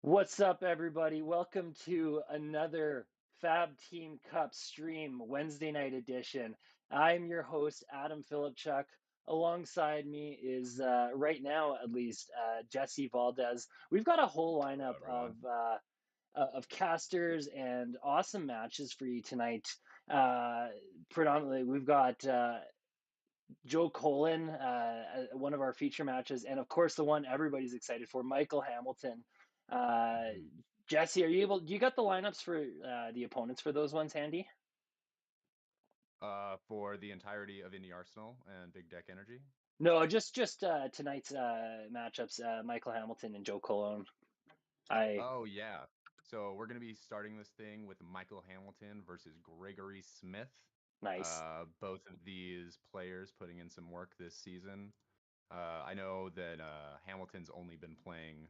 What's up, everybody? Welcome to another Fab Team Cup stream, Wednesday night edition. I'm your host, Adam Philipchuk. Alongside me is, right now at least, Jesse Valdez. We've got a whole Hello, lineup everyone. of casters and awesome matches for you tonight. Uh, Predominantly, we've got Joe Colin, one of our feature matches, and of course the one everybody's excited for, Michael Hamilton. Uh, Mhm. Jesse, are you able? You got the lineups for the opponents for those ones handy? For the entirety of Indy Arsenal and Big Deck Energy. No, just tonight's matchups, Michael Hamilton and Joe Colon. I Oh, yeah. So we're going to be starting this thing with Michael Hamilton versus Gregory Smith. Nice. Both of these players putting in some work this season. I know that Hamilton's only been playing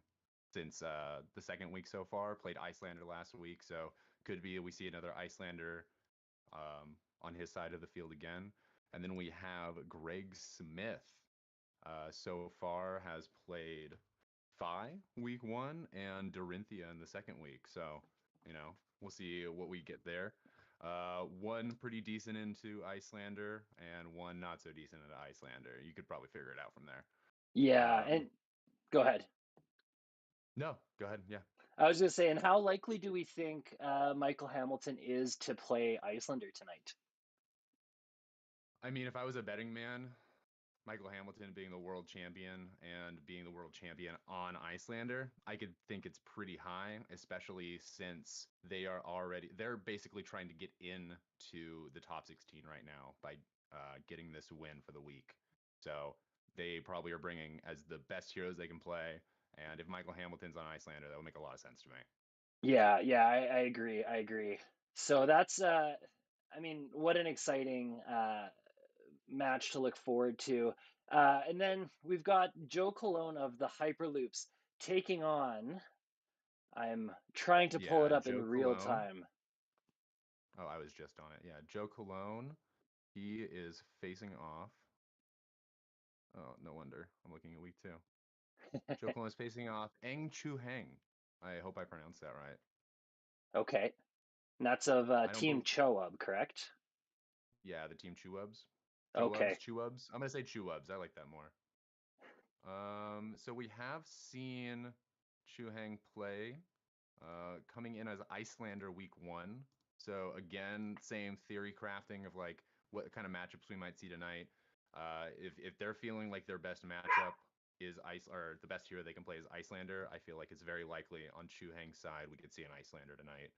since the second week so far, played Icelander last week, so could be we see another Icelander on his side of the field again. And then we have Greg Smith. So far has played Phi week one and Dorinthia in the second week. So, we'll see what we get there. One pretty decent into Icelander and one not so decent into Icelander. You could probably figure it out from there. Yeah, Um, and go ahead. no, go ahead. Yeah. I was going to say, and how likely do we think Michael Hamilton is to play Icelander tonight? I mean, if I was a betting man, Michael Hamilton being the world champion and being the world champion on Icelander, I could think it's pretty high, especially since they're basically trying to get into the top 16 right now by getting this win for the week. So they probably are bringing as the best heroes they can play. And if Michael Hamilton's on Icelander, that would make a lot of sense to me. Yeah, I agree. I agree. So that's I mean, what an exciting match to look forward to. And then we've got Joe Colon of the Hyperloops taking on, I'm trying to pull Yeah, it up in Joe real Cologne. time. Oh, I was just on it. Yeah, Joe Cologne. He is facing off. Oh, no wonder. I'm looking at week two. Joe Colon is facing off Heng. I hope I pronounced that right. Okay. And that's of I don't Team believe. Chuwub, correct? Yeah, the team Chuwubs. Okay. Chuwubs. I'm gonna say Chuwubs. I like that more. So we have seen Chu Heng play, coming in as Icelander week one. So again, same theory crafting of like what kind of matchups we might see tonight. If they're feeling like their best matchup is Ice or the best hero they can play is Icelander, I feel like it's very likely on Chu Heng's side we could see an Icelander tonight.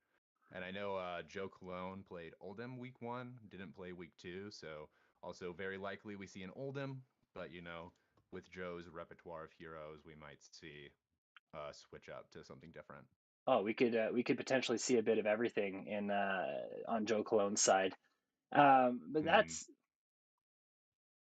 And I know Joe Cologne played Oldham week one, didn't play week two, so also very likely we see an Oldham. But with Joe's repertoire of heroes, we might see switch up to something different. Oh, we could potentially see a bit of everything in on Joe Colon's side. But Hmm. that's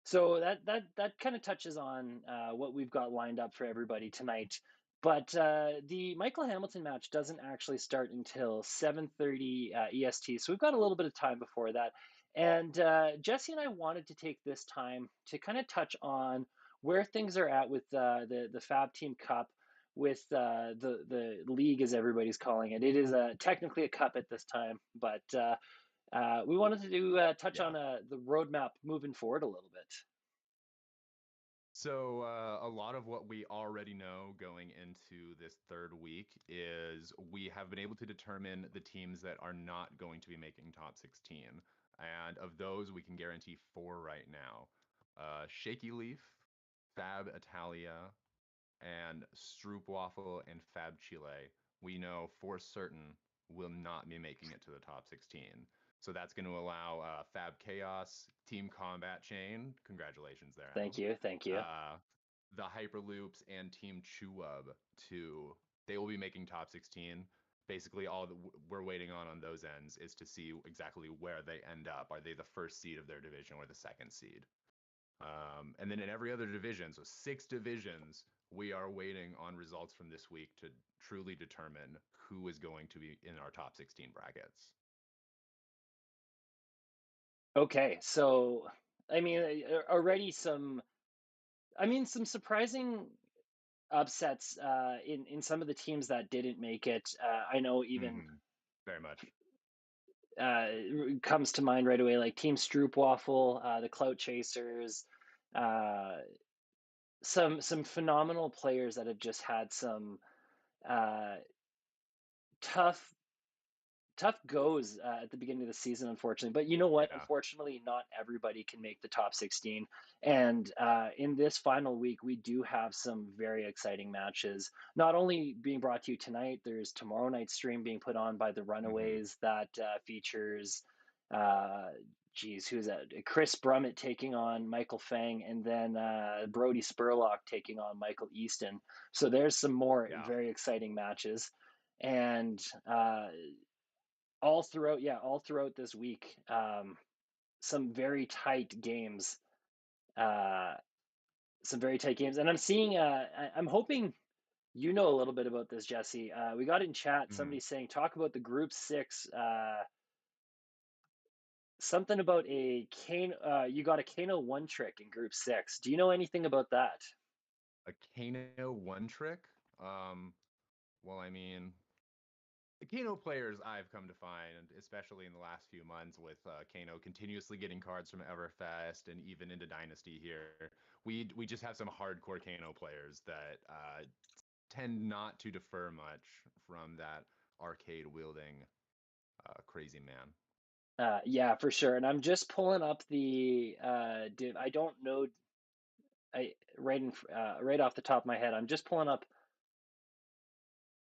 So that kind of touches on what we've got lined up for everybody tonight. But the Michael Hamilton match doesn't actually start until 7:30 EST, so we've got a little bit of time before that. And Jesse and I wanted to take this time to kind of touch on where things are at with the Fab Team Cup, with the league, as everybody's calling it. It is technically a cup at this time, but we wanted to touch Yeah. on the roadmap moving forward a little bit. So a lot of what we already know going into this third week is we have been able to determine the teams that are not going to be making top 16. And of those, we can guarantee four right now. Shaky Leaf, Fab Italia, and Stroop Waffle and Fab Chile, we know for certain will not be making it to the top 16. So that's going to allow Fab Chaos, Team Combat Chain, congratulations there, Thank Adam, you, thank you. uh, the Hyperloops and Team Chuwub to, they will be making top 16. Basically, all that we're waiting on those ends is to see exactly where they end up. Are they the first seed of their division or the second seed? And then in every other division, so six divisions, we are waiting on results from this week to truly determine who is going to be in our top 16 brackets. Okay, so I mean, already some, I mean, some surprising. upsets in some of the teams that didn't make it. I know even Hmm. Very much. comes to mind right away, like Team Stroopwafel, the Clout Chasers, uh, some phenomenal players that have just had some uh, tough tough goes at the beginning of the season, unfortunately. But you know what? Yeah. Unfortunately, not everybody can make the top 16. And in this final week, we do have some very exciting matches. Not only being brought to you tonight, there's tomorrow night's stream being put on by the Hmm. Runaways that features. Uh, Geez, who's that? Chris Brummett taking on Michael Fang, and then Brody Spurlock taking on Michael Easton. So there's some more Yeah. very exciting matches. And all throughout this week, some very tight games, uh, some very tight games, and I'm seeing. I'm hoping you know a little bit about this, Jesse. We got in chat Hmm. somebody saying talk about the Group Six. Something about a Kano. You got a Kano one trick in Group Six. Do you know anything about that? A Kano one trick. Um, well, I mean, the Kano players I've come to find, especially in the last few months with Kano continuously getting cards from Everfest and even into Dynasty here, we just have some hardcore Kano players that tend not to defer much from that arcade wielding crazy man. Yeah, for sure. And I'm just pulling up the div. I don't know. Right off the top of my head, I'm just pulling up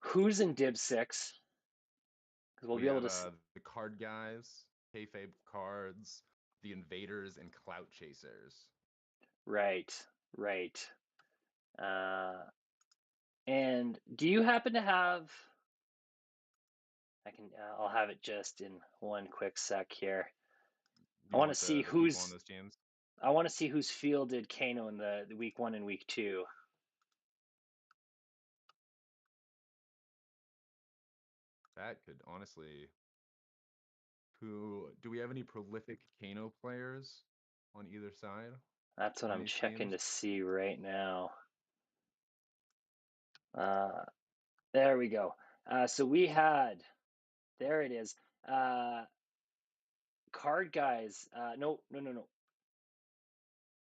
who's in Div Six because we'll We be able have to. the card guys, kayfabe cards, the invaders, and clout chasers. Right, right. Uh, and do you happen to have? I can. I'll have it just in one quick sec here. I You want to want see the people on who's. those teams? I want to see who's fielded Kano in the week one and week two. That could honestly. Who do we have any prolific Kano players on either side That's what on I'm these checking teams? to see right now. Uh, there we go. So we had. There it is. Uh, Card guys. No, no, no, no.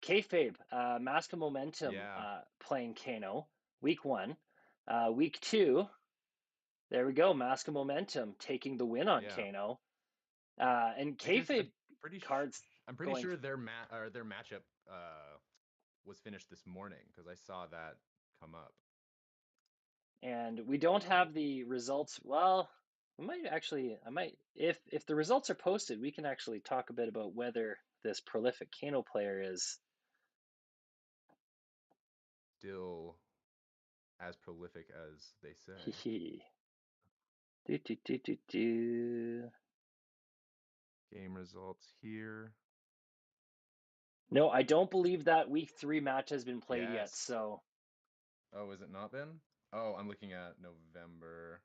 Kayfabe, Mask of Momentum Yeah, playing Kano, week one. Week two, there we go, Mask of Momentum taking the win on yeah. Kano. And I just Kayfabe pretty sh cards I'm pretty going, sure their matchup was finished this morning because I saw that come up. and we don't So have the results. Well, we might actually, I might, if the results are posted, we can actually talk a bit about whether this prolific Kano player is. still as prolific as they say. do, do, do, do, do. Game results here. No, I don't believe that week three match has been played yet. Yes. So Oh, has it not been? Oh, I'm looking at November.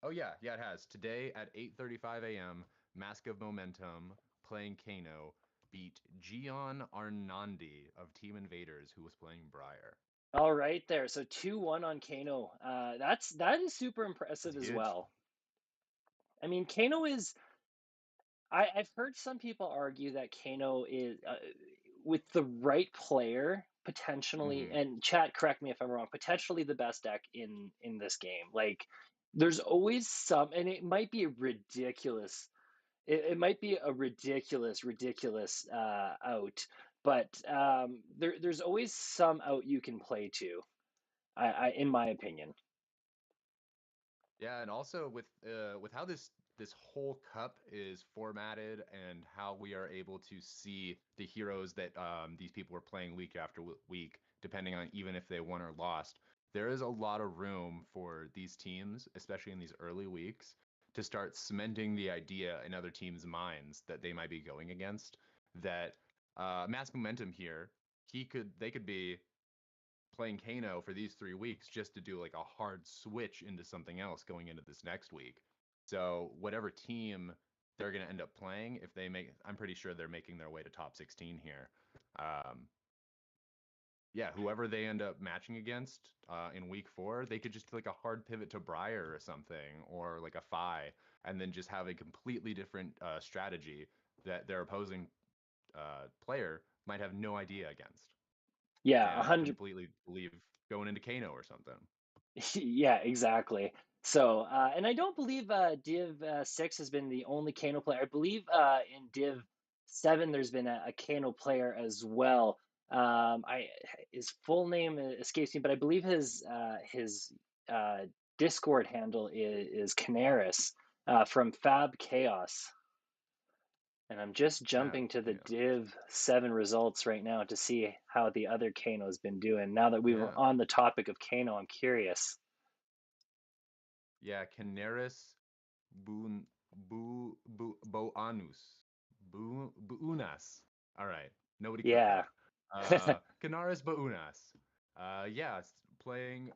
Oh yeah, yeah, it has. Today at 8:35 a.m., Mask of Momentum playing Kano beat Gian Arnandi of Team Invaders, who was playing Briar. all right there. So 2-1 on Kano. That is super That's impressive as huge. well. I mean, Kano is. I've heard some people argue that Kano is, with the right player, potentially, Hmm. and chat, correct me if I'm wrong, potentially the best deck in this game. Like, there's always some, and it might be ridiculous. It might be a ridiculous out, but there's always some out you can play to. In my opinion. Yeah, and also with how this whole cup is formatted and how we are able to see the heroes that these people are playing week after week, depending on even if they won or lost, there is a lot of room for these teams, especially in these early weeks, to start cementing the idea in other teams' minds that they might be going against. That mass momentum here, they could be playing Kano for these 3 weeks just to do like a hard switch into something else going into this next week. So whatever team they're going to end up playing, if they make, I'm pretty sure they're making their way to top 16 here. Um, yeah, whoever they end up matching against in week 4, they could just do like a hard pivot to Briar or something, or like a Phi, and then just have a completely different strategy that their opposing player might have no idea against, Yeah, a and hundred. completely believe going into Kano or something. Yeah, exactly. So, and I don't believe Div 6 has been the only Kano player. I believe in Div 7 there's been a Kano player as well. I His full name escapes me, but I believe his uh, Discord handle is Canaris from Fab Chaos. And I'm just Fab jumping to the chaos. Div 7 results right now to see how the other Kano's been doing. Now that we've Yeah. on the topic of Kano, I'm curious. Yeah, Canaris Boanus. Buunas. All right. Nobody click Yeah. that. Canaris Baunas. Yeah, playing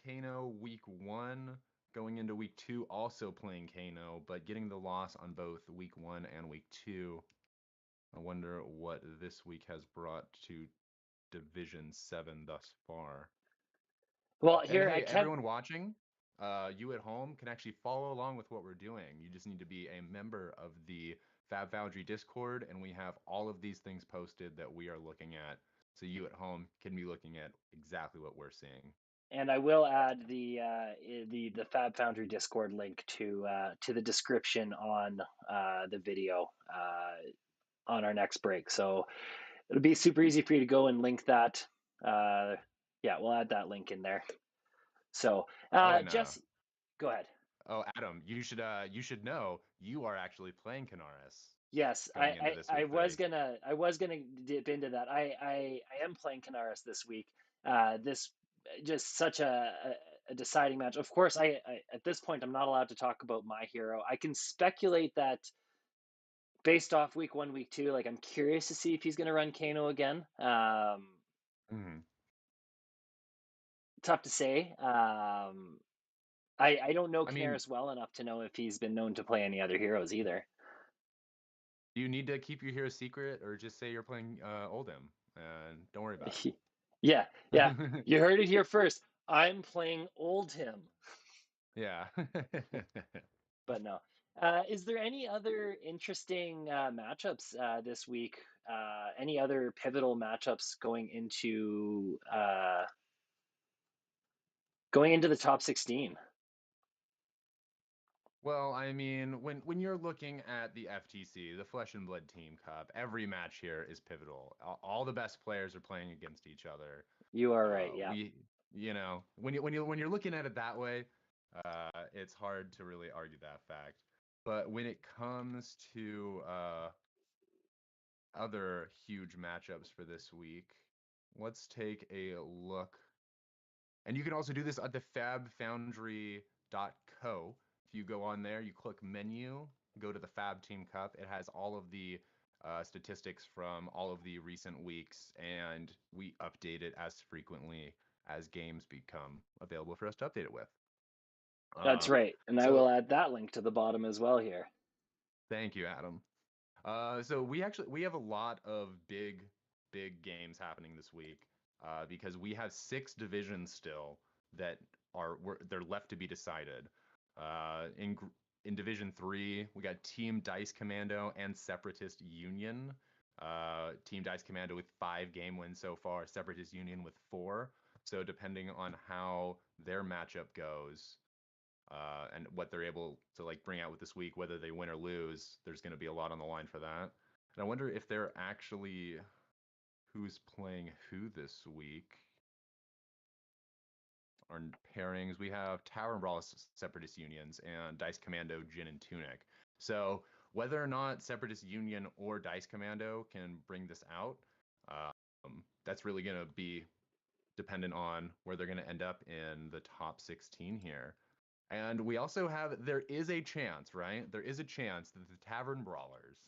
Kano week 1, going into week 2, also playing Kano, but getting the loss on both week 1 and week 2. I wonder what this week has brought to Division 7 thus far. Well, And here I hey, kept, everyone watching, you at home can actually follow along with what we're doing. You just need to be a member of the Fab Foundry Discord, and we have all of these things posted that we are looking at. So you at home can be looking at exactly what we're seeing. and I will add the Fab Foundry Discord link to the description on the video on our next break. So it'll be super easy for you to go and link that. Uh, yeah, we'll add that link in there. So, Oh, and Jess, go ahead. oh, Adam, you should know you are actually playing Canaris Yes, going into this I week was 3. gonna dip into that. I am playing Canaris this week. This just such a deciding match. Of course, I at this point I'm not allowed to talk about my hero. I can speculate that based off week 1, week 2. Like I'm curious to see if he's gonna run Kano again. Hmm. Tough to say. I don't know I mean, Canaris well enough to know if he's been known to play any other heroes either. do you need to keep your hero secret, or just say you're playing Oldhim and don't worry about Yeah, yeah. it? You heard it here first. I'm playing old him, Yeah. but no. Is there any other interesting matchups this week? Any other pivotal matchups going into the top 16? Well, I mean, when you're looking at the FTC, the Flesh and Blood Team Cup, every match here is pivotal. All the best players are playing against each other. You are right. Yeah, When you're looking at it that way, it's hard to really argue that fact. But when it comes to other huge matchups for this week, let's take a look. And you can also do this at the fabfoundry.co. If you go on there, you click menu, go to the Fab Team Cup. It has all of the statistics from all of the recent weeks, and we update it as frequently as games become available for us to update it with. that's Uh, right. And I so will add that link to the bottom as well here. thank you, Adam. So we have a lot of big games happening this week because we have 6 divisions still that they're left to be decided. In Division 3, we got Team Dice Commando and Separatist Union. Team Dice Commando with 5 game wins so far, Separatist Union with 4. So depending on how their matchup goes, and what they're able to like bring out with this week, whether they win or lose, there's going to be a lot on the line for that. And I wonder if they're actually who's playing who this week. Our pairings, we have Tower and Brawl Separatist Unions and Dice Commando Jin and Tunic. So whether or not Separatist Union or Dice Commando can bring this out, that's really going to be dependent on where they're going to end up in the top 16 here. And we also have, there is a chance, right? There is a chance that the Tavern Brawlers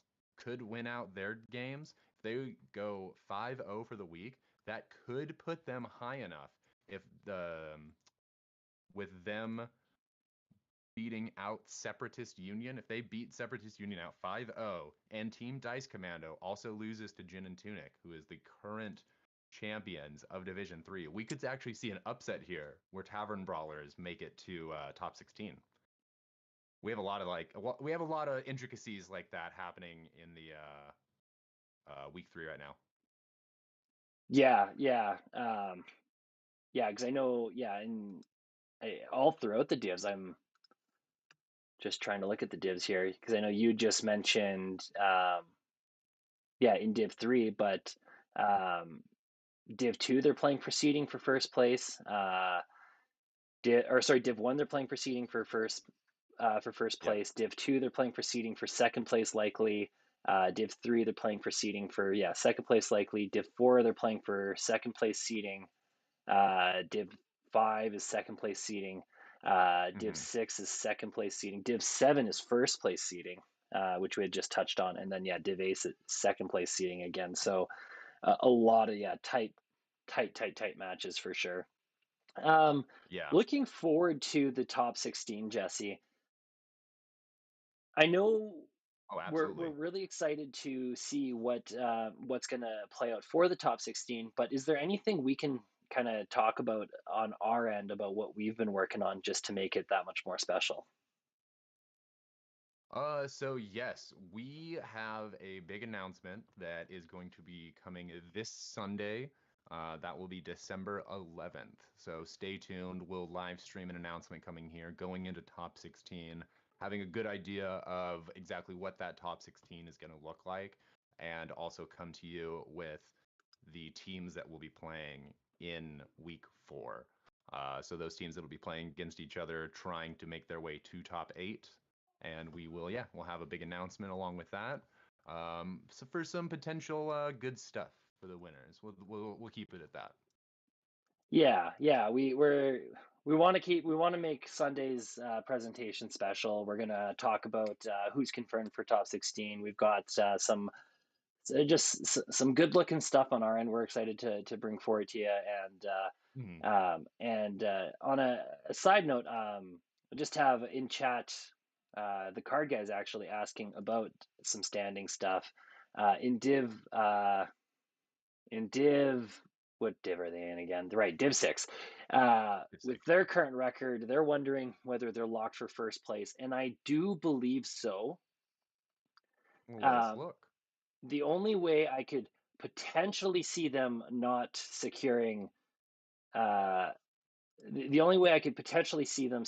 could win out their games. If they go 5-0 for the week, that could put them high enough if with them beating out Separatist Union, if they beat Separatist Union out 5-0, and Team Dice Commando also loses to Jin and Tunic, who is the current champions of Division 3. We could actually see an upset here where Tavern Brawlers make it to top 16. We have a lot of intricacies like that happening in the week 3 right now. Yeah, because I know, all throughout the divs, I'm just trying to look at the divs here because I know you just mentioned, in Div 3, but um, Div 2, they're playing for seeding for first place. Div 1, they're playing for seeding for first Yep. place. Div 2, they're playing for seeding for second place likely. Div 3, they're playing for seeding for second place likely. Div 4, they're playing for second place seeding. Div 5 is second place seeding. Div Hmm. 6 is second place seeding. Div 7 is first place seeding, which we had just touched on. And then, Div 8 is second place seeding again. So a lot of, tight matches for sure. Um, Yeah. Looking forward to the top 16, Jesse. I know Oh, we're absolutely. really excited to see what's going to play out for the top 16, but is there anything we can kind of talk about on our end about what we've been working on just to make it that much more special? So yes, we have a big announcement that is going to be coming this Sunday. That will be December 11th. So stay tuned. We'll live stream an announcement coming here, going into top 16, having a good idea of exactly what that top 16 is going to look like, and also come to you with the teams that will be playing in week 4. So those teams that will be playing against each other, trying to make their way to top 8, and we'll have a big announcement along with that. So for some potential good stuff for the winners, we'll keep it at that. Yeah, we want to make Sunday's presentation special. We're gonna talk about who's confirmed for top 16. We've got some good looking stuff on our end. We're excited to bring forward to you. Mhm. On a side note, I just have in chat the card guys actually asking about some standing stuff in Div. What Div are they in again? Right, Div 6. It's With like, their current record, they're wondering whether they're locked for first place, and I do believe so. well, let us Um, look. the only way I could potentially see them not securing uh, the only way I could potentially see them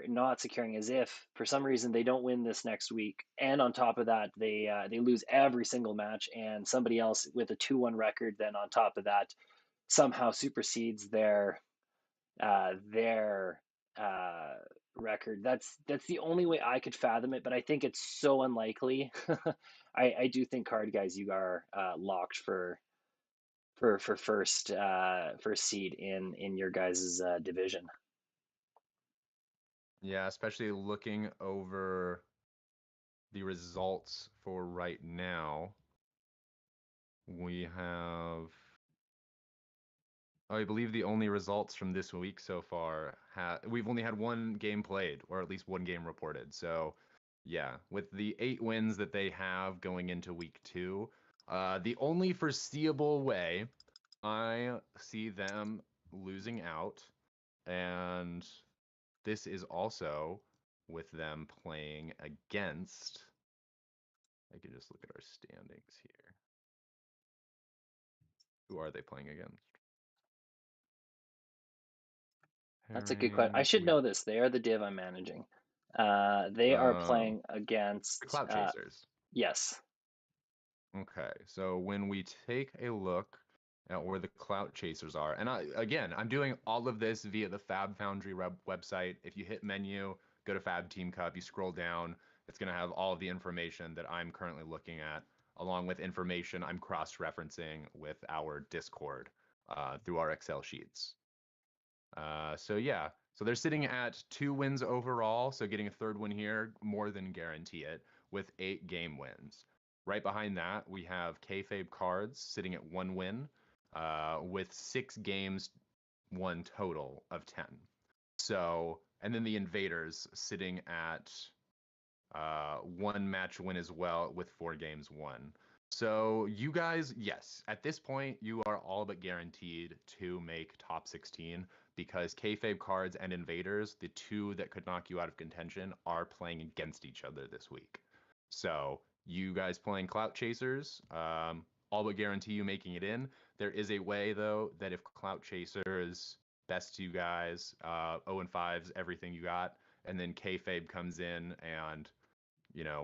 not securing is if for some reason they don't win this next week, and on top of that they lose every single match, and somebody else with a 2-1 record then on top of that somehow supersedes their uh, record. That's the only way I could fathom it, but I think it's so unlikely. I do think card guys you are locked for first seed in your guys' division. Yeah, especially looking over the results for right now, we have. I believe the only results from this week so far, we've only had one game played, or at least one game reported. So, yeah, with the 8 wins that they have going into week 2, the only foreseeable way I see them losing out, and this is also with them playing against. I can just look at our standings here. Who are they playing against? That's a good question. I Herring. should know this. They are the div I'm managing. They are Um playing the against Clout Chasers. yes. Okay, so when we take a look at where the Clout Chasers are, and I'm doing all of this via the Fab Foundry website. If you hit menu, go to Fab Team Cup, you scroll down, it's going to have all of the information that I'm currently looking at, along with information I'm cross-referencing with our Discord through our Excel sheets. So yeah, so they're sitting at 2 wins overall, so getting a third win here more than guarantee it with 8 game wins. Right behind that, we have Kayfabe Cards sitting at 1 win, with 6 games won total of 10. So, and then the Invaders sitting at 1 match win as well with 4 games won. So you guys, yes, at this point you are all but guaranteed to make top 16 because kayfabe cards and invaders, the two that could knock you out of contention, are playing against each other this week. So you guys playing Clout Chasers, all but guarantee you making it in. There is a way though that if Clout Chasers best you guys, 0 and 5's everything you got, and then kayfabe comes in and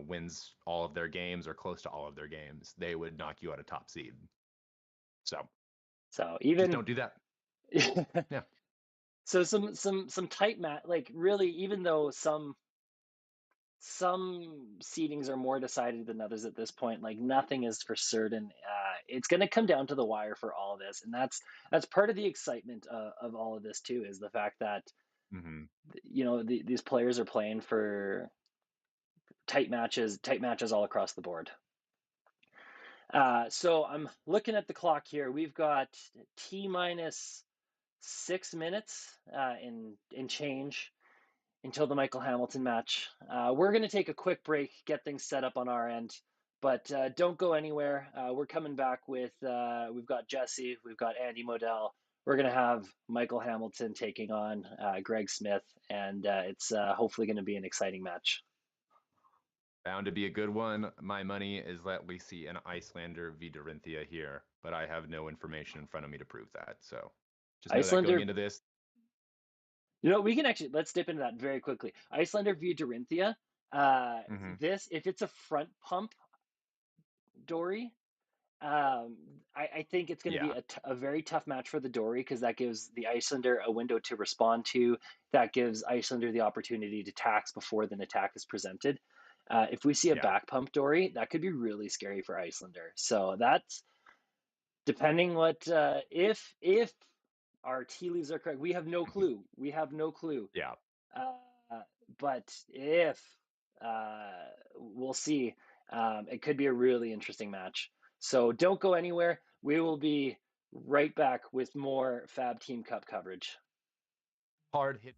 wins all of their games or close to all of their games, they would knock you out of top seed. So So just even don't do that. Yeah. so some tight like really, even though some seedings are more decided than others at this point, like nothing is for certain. It's going to come down to the wire for all of this, and that's part of the excitement of all of this too, is the fact that Mm-hmm. these players are playing for tight matches all across the board. So I'm looking at the clock here. We've got T minus 6 minutes in change until the Michael Hamilton match. We're going to take a quick break, get things set up on our end, but don't go anywhere. We're coming back with, we've got Jesse, we've got Andy Modell. We're going to have Michael Hamilton taking on Greg Smith, and it's hopefully going to be an exciting match. Bound to be a good one. My money is that we see an Icelander v Dorinthia here, but I have no information in front of me to prove that. So just know that going Icelander, into this. we can actually, let's dip into that very quickly. Icelander v Dorinthia. Mm-hmm. If it's a front pump Dory, Um, I think it's going to be Yeah. a very tough match for the Dory, because that gives the Icelander a window to respond to. That gives Icelander the opportunity to tax before the attack is presented. If we see a Yeah. back pump Dory, that could be really scary for Icelander. So that's depending what if our tea leaves are correct. We have no clue. We have no clue. Yeah. Uh, but if uh, we'll see, it could be a really interesting match. So don't go anywhere. We will be right back with more Fab Team Cup coverage. Hard hit.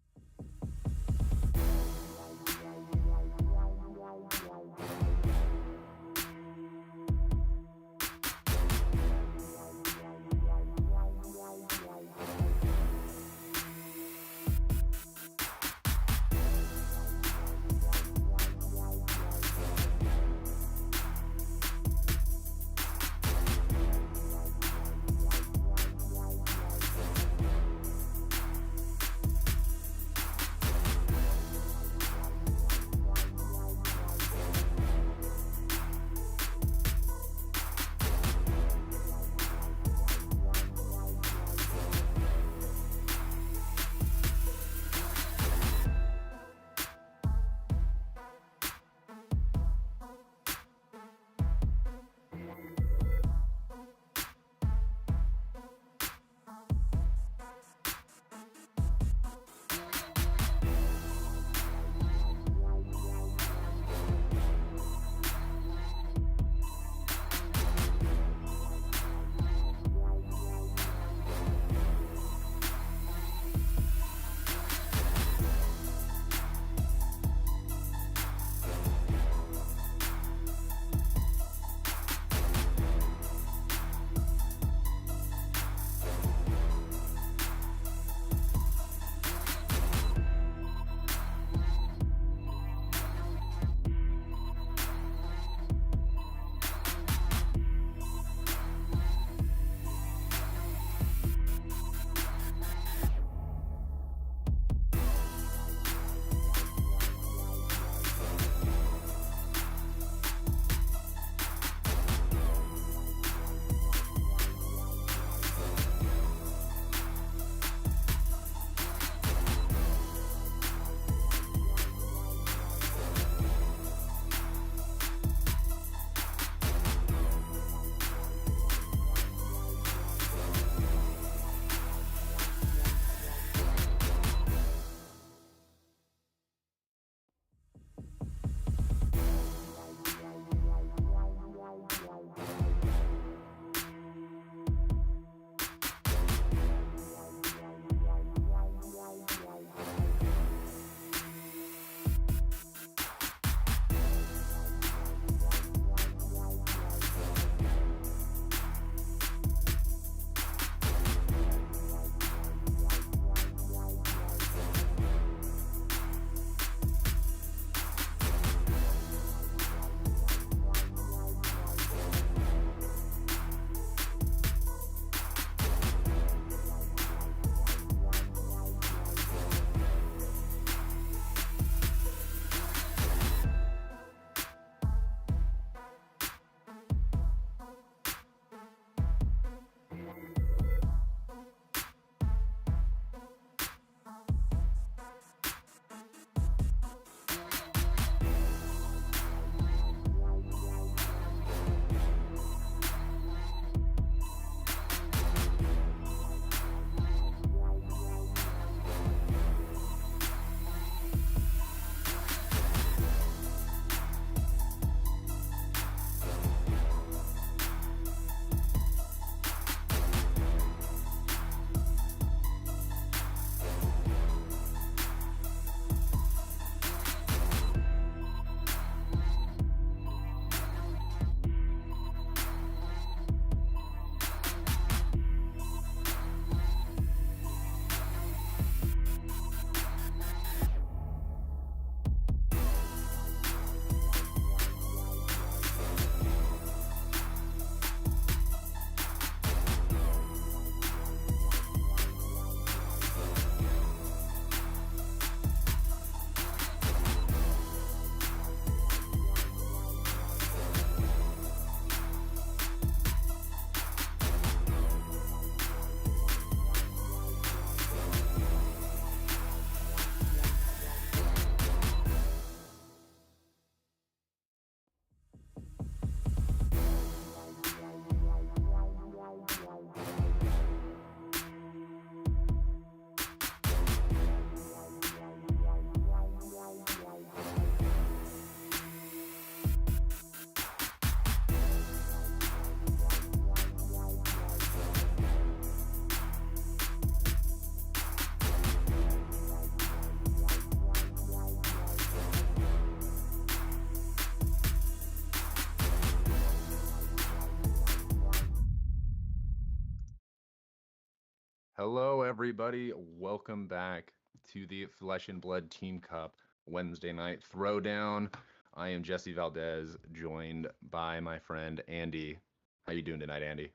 Hello, everybody. Welcome back to the Flesh and Blood Team Cup Wednesday night throwdown. I am Jesse Valdez, joined by my friend Andy. How you doing tonight, Andy?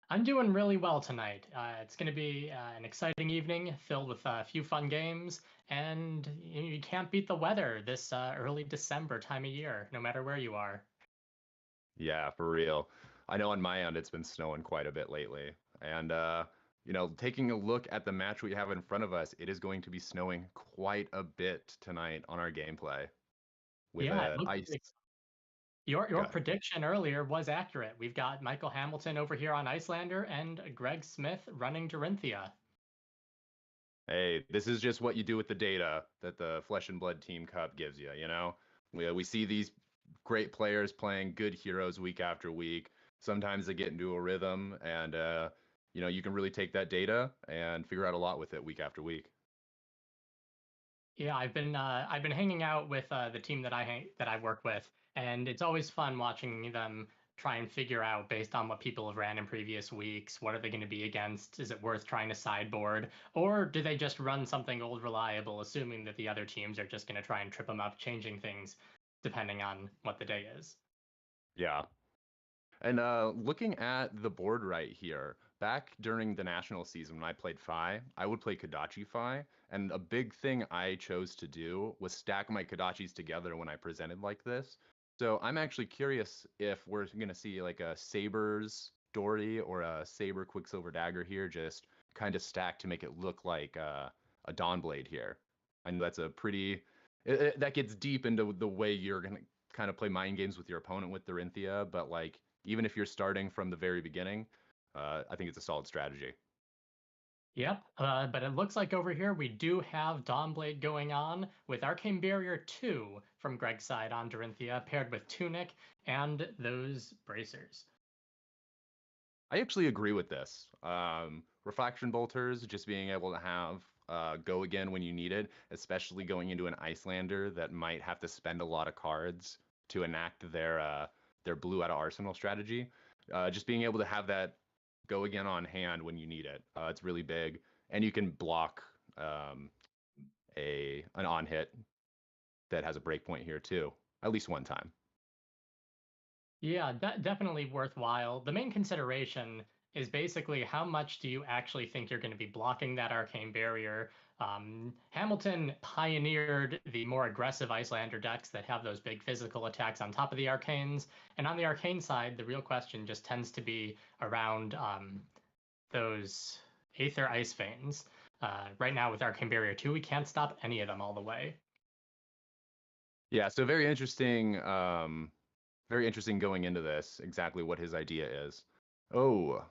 I'm doing really well tonight. It's going to be an exciting evening filled with a few fun games, and you can't beat the weather this early December time of year, no matter where you are. Yeah, for real. I know on my end it's been snowing quite a bit lately. And taking a look at the match we have in front of us, it is going to be snowing quite a bit tonight on our gameplay with Yeah, it a looks ice. like your Got prediction earlier was accurate. We've got Michael Hamilton over here on Icelander and Greg Smith running Dorinthia. Hey, this is just what you do with the data that the Flesh and Blood Team Cup gives you, you know? We see these great players playing good heroes week after week. Sometimes they get into a rhythm and you can really take that data and figure out a lot with it week after week. Yeah, I've been hanging out with the team that I work with, and it's always fun watching them try and figure out based on what people have ran in previous weeks, what are they going to be against? Is it worth trying to sideboard, or do they just run something old reliable, assuming that the other teams are just going to try and trip them up, changing things depending on what the day is? Yeah. And looking at the board right here, back during the national season when I played Fi, I would play Kodachi Fi, and a big thing I chose to do was stack my Kodachis together when I presented like this. So I'm actually curious if we're going to see like a Saber's Dory or a Saber Quicksilver Dagger here, just kind of stacked to make it look like a Dawnblade here. I know that's a pretty that gets deep into the way you're going to kind of play mind games with your opponent with Dorinthia, but like even if you're starting from the very beginning, I think it's a solid strategy. Yep, but it looks like over here we do have Dawnblade going on with Arcane Barrier 2 from Greg's side on Dorinthia, paired with Tunic and those bracers. I actually agree with this. Refraction bolters, just being able to have go again when you need it, especially going into an Icelander that might have to spend a lot of cards to enact their blue out of arsenal strategy. Just being able to have that go again on hand when you need it. It's really big, and you can block a an on hit that has a breakpoint here too, at least one time. Yeah, definitely worthwhile. The main consideration is basically how much do you actually think you're going to be blocking that arcane barrier? Hamilton pioneered the more aggressive Icelander decks that have those big physical attacks on top of the arcanes. And on the arcane side, the real question just tends to be around those Aether Ice Veins. Right now with Arcane Barrier 2, we can't stop any of them all the way. Yeah, so very interesting going into this, exactly what his idea is. Oh,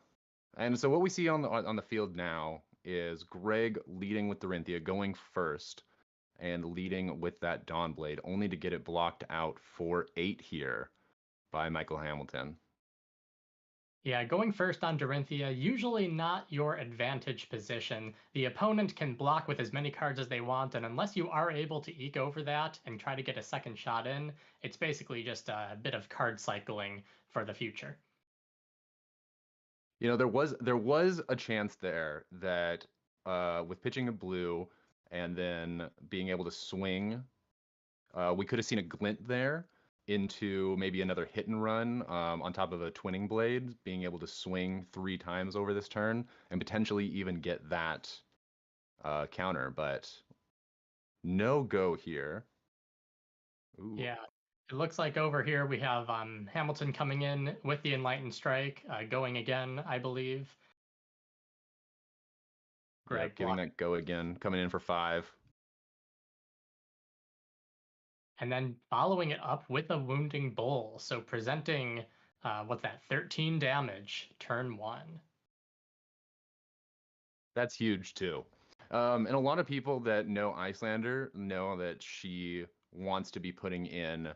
and so what we see on the field now is Greg leading with Dorinthia, going first and leading with that Dawnblade, only to get it blocked out for 8 here by Michael Hamilton. Yeah, going first on Dorinthia, usually not your advantage position. The opponent can block with as many cards as they want, and unless you are able to eke over that and try to get a second shot in, it's basically just a bit of card cycling for the future. You know, there was a chance there that with pitching a blue and then being able to swing, we could have seen a glint there into maybe another hit and run on top of a twinning blade, being able to swing 3 times over this turn and potentially even get that counter, but no go here. Ooh, Yeah, it looks like over here we have Hamilton coming in with the Enlightened Strike, going again, I believe. Greg yep, getting blocking. that go again, coming in for 5. And then following it up with a Wounding Bull. So presenting, what's that, 13 damage, turn 1. That's huge too. And a lot of people that know Icelander know that she wants to be putting in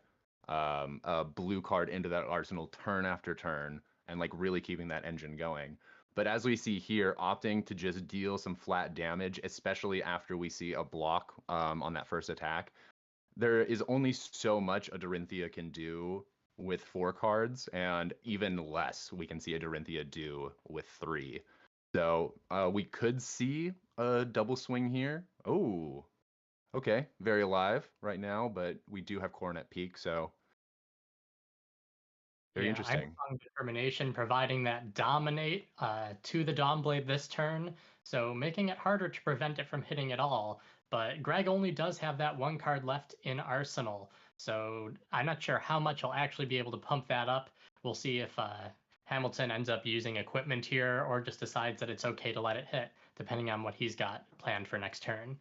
a blue card into that arsenal turn after turn and like really keeping that engine going. But as we see here, opting to just deal some flat damage, especially after we see a block on that first attack, there is only so much a Dorinthia can do with 4 cards, and even less we can see a Dorinthia do with 3. So we could see a double swing here. Oh, okay. Very alive right now, but we do have Coronet Peak, so very Yeah, I'm interesting. on determination, providing that dominate to the Dawnblade this turn, so making it harder to prevent it from hitting at all. But Greg only does have that one card left in Arsenal, so I'm not sure how much he'll actually be able to pump that up. We'll see if Hamilton ends up using equipment here or just decides that it's okay to let it hit, depending on what he's got planned for next turn.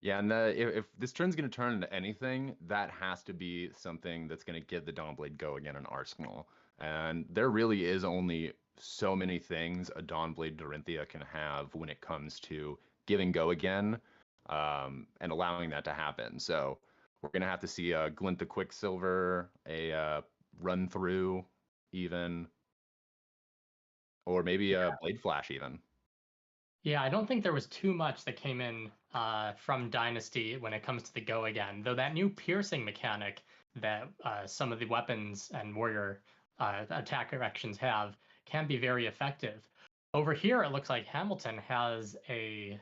Yeah, and if this turn's going to turn into anything, that has to be something that's going to give the Dawnblade go again in Arsenal. And there really is only so many things a Dawnblade Dorinthia can have when it comes to giving go again, and allowing that to happen. So we're going to have to see a Glint the Quicksilver, a run through even, or maybe a Blade Flash even. Yeah, I don't think there was too much that came in from Dynasty when it comes to the go again, though that new piercing mechanic that some of the weapons and warrior attack directions have can be very effective. Over here, it looks like Hamilton has a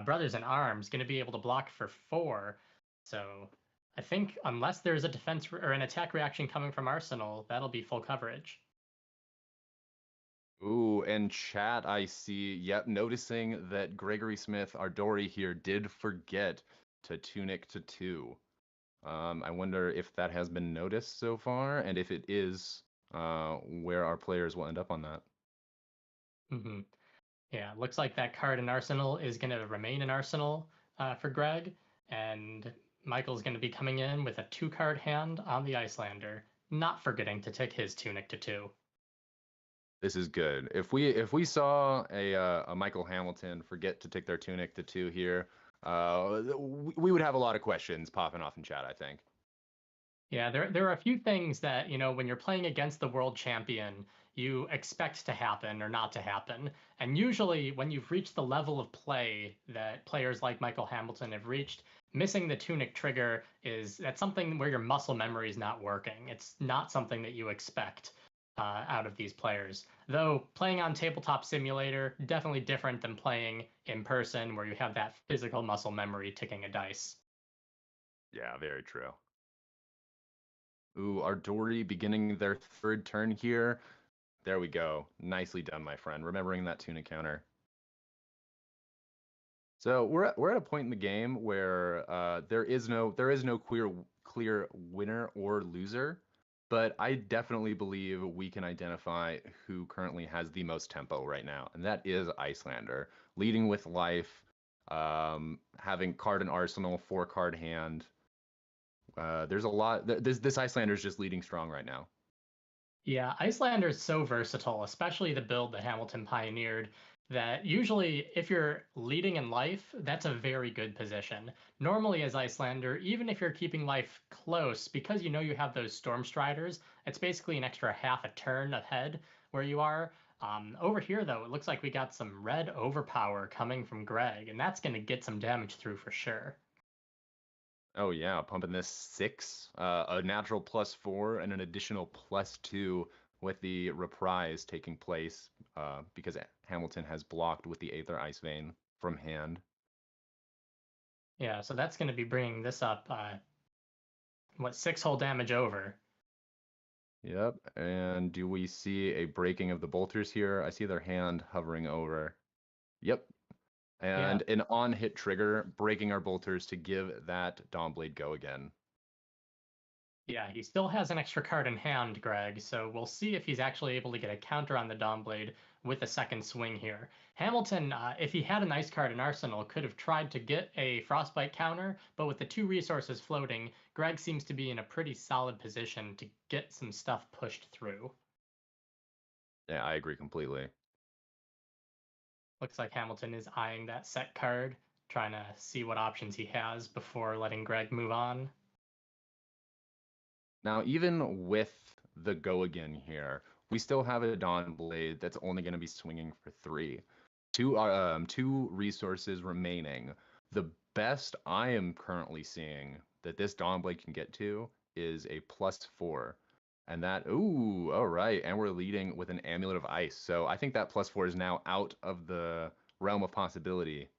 Brothers in Arms going to be able to block for 4. So I think unless there's a defense or an attack reaction coming from Arsenal, that'll be full coverage. Ooh, and chat, I see, yep, noticing that Gregory Smith, our Dory here, did forget to tunic to 2. I wonder if that has been noticed so far, and if it is, where our players will end up on that. Hmm. Yeah, looks like that card in Arsenal is going to remain in Arsenal for Greg, and Michael's going to be coming in with a 2-card hand on the Icelander, not forgetting to tick his tunic to 2. This is good. If we saw a Michael Hamilton forget to take their tunic to 2 here, we would have a lot of questions popping off in chat, I think. Yeah, there are a few things that, when you're playing against the world champion, you expect to happen or not to happen. And usually when you've reached the level of play that players like Michael Hamilton have reached, missing the tunic trigger that's something where your muscle memory is not working. It's not something that you expect out of these players. Though playing on Tabletop Simulator, definitely different than playing in person where you have that physical muscle memory ticking a dice. Yeah, very true. Ooh, our Dory beginning their 3rd turn here. There we go. Nicely done, my friend. Remembering that tunic counter. So we're at a point in the game where there is no clear winner or loser, but I definitely believe we can identify who currently has the most tempo right now, and that is Icelander, leading with life, having card in arsenal, 4-card hand. There's a lot. This Icelander is just leading strong right now. Yeah, Icelander is so versatile, especially the build that Hamilton pioneered, that usually if you're leading in life, that's a very good position. Normally as Icelander, even if you're keeping life close, because you know you have those Storm Striders, it's basically an extra half a turn ahead where you are. Over here, though, it looks like we got some red overpower coming from Greg, and that's going to get some damage through for sure. Oh yeah, pumping this 6, a natural +4 and an additional +2 with the reprise taking place, because Hamilton has blocked with the Aether Ice Vein from hand. Yeah, so that's going to be bringing this up, 6 whole damage over. Yep, and do we see a breaking of the bolters here? I see their hand hovering over. Yep, Yeah, and an on-hit trigger, breaking our bolters to give that Dawnblade go again. Yeah, he still has an extra card in hand, Greg, so we'll see if he's actually able to get a counter on the Dawnblade with a second swing here. Hamilton, if he had an ice card in Arsenal, could have tried to get a Frostbite counter, but with the 2 resources floating, Greg seems to be in a pretty solid position to get some stuff pushed through. Yeah, I agree completely. Looks like Hamilton is eyeing that set card, trying to see what options he has before letting Greg move on. Now, even with the go again here, we still have a Dawnblade that's only going to be swinging for 3. 2 resources remaining. The best I am currently seeing that this Dawnblade can get to is a +4. And that, ooh, all right. And we're leading with an Amulet of Ice. So I think that +4 is now out of the realm of possibility.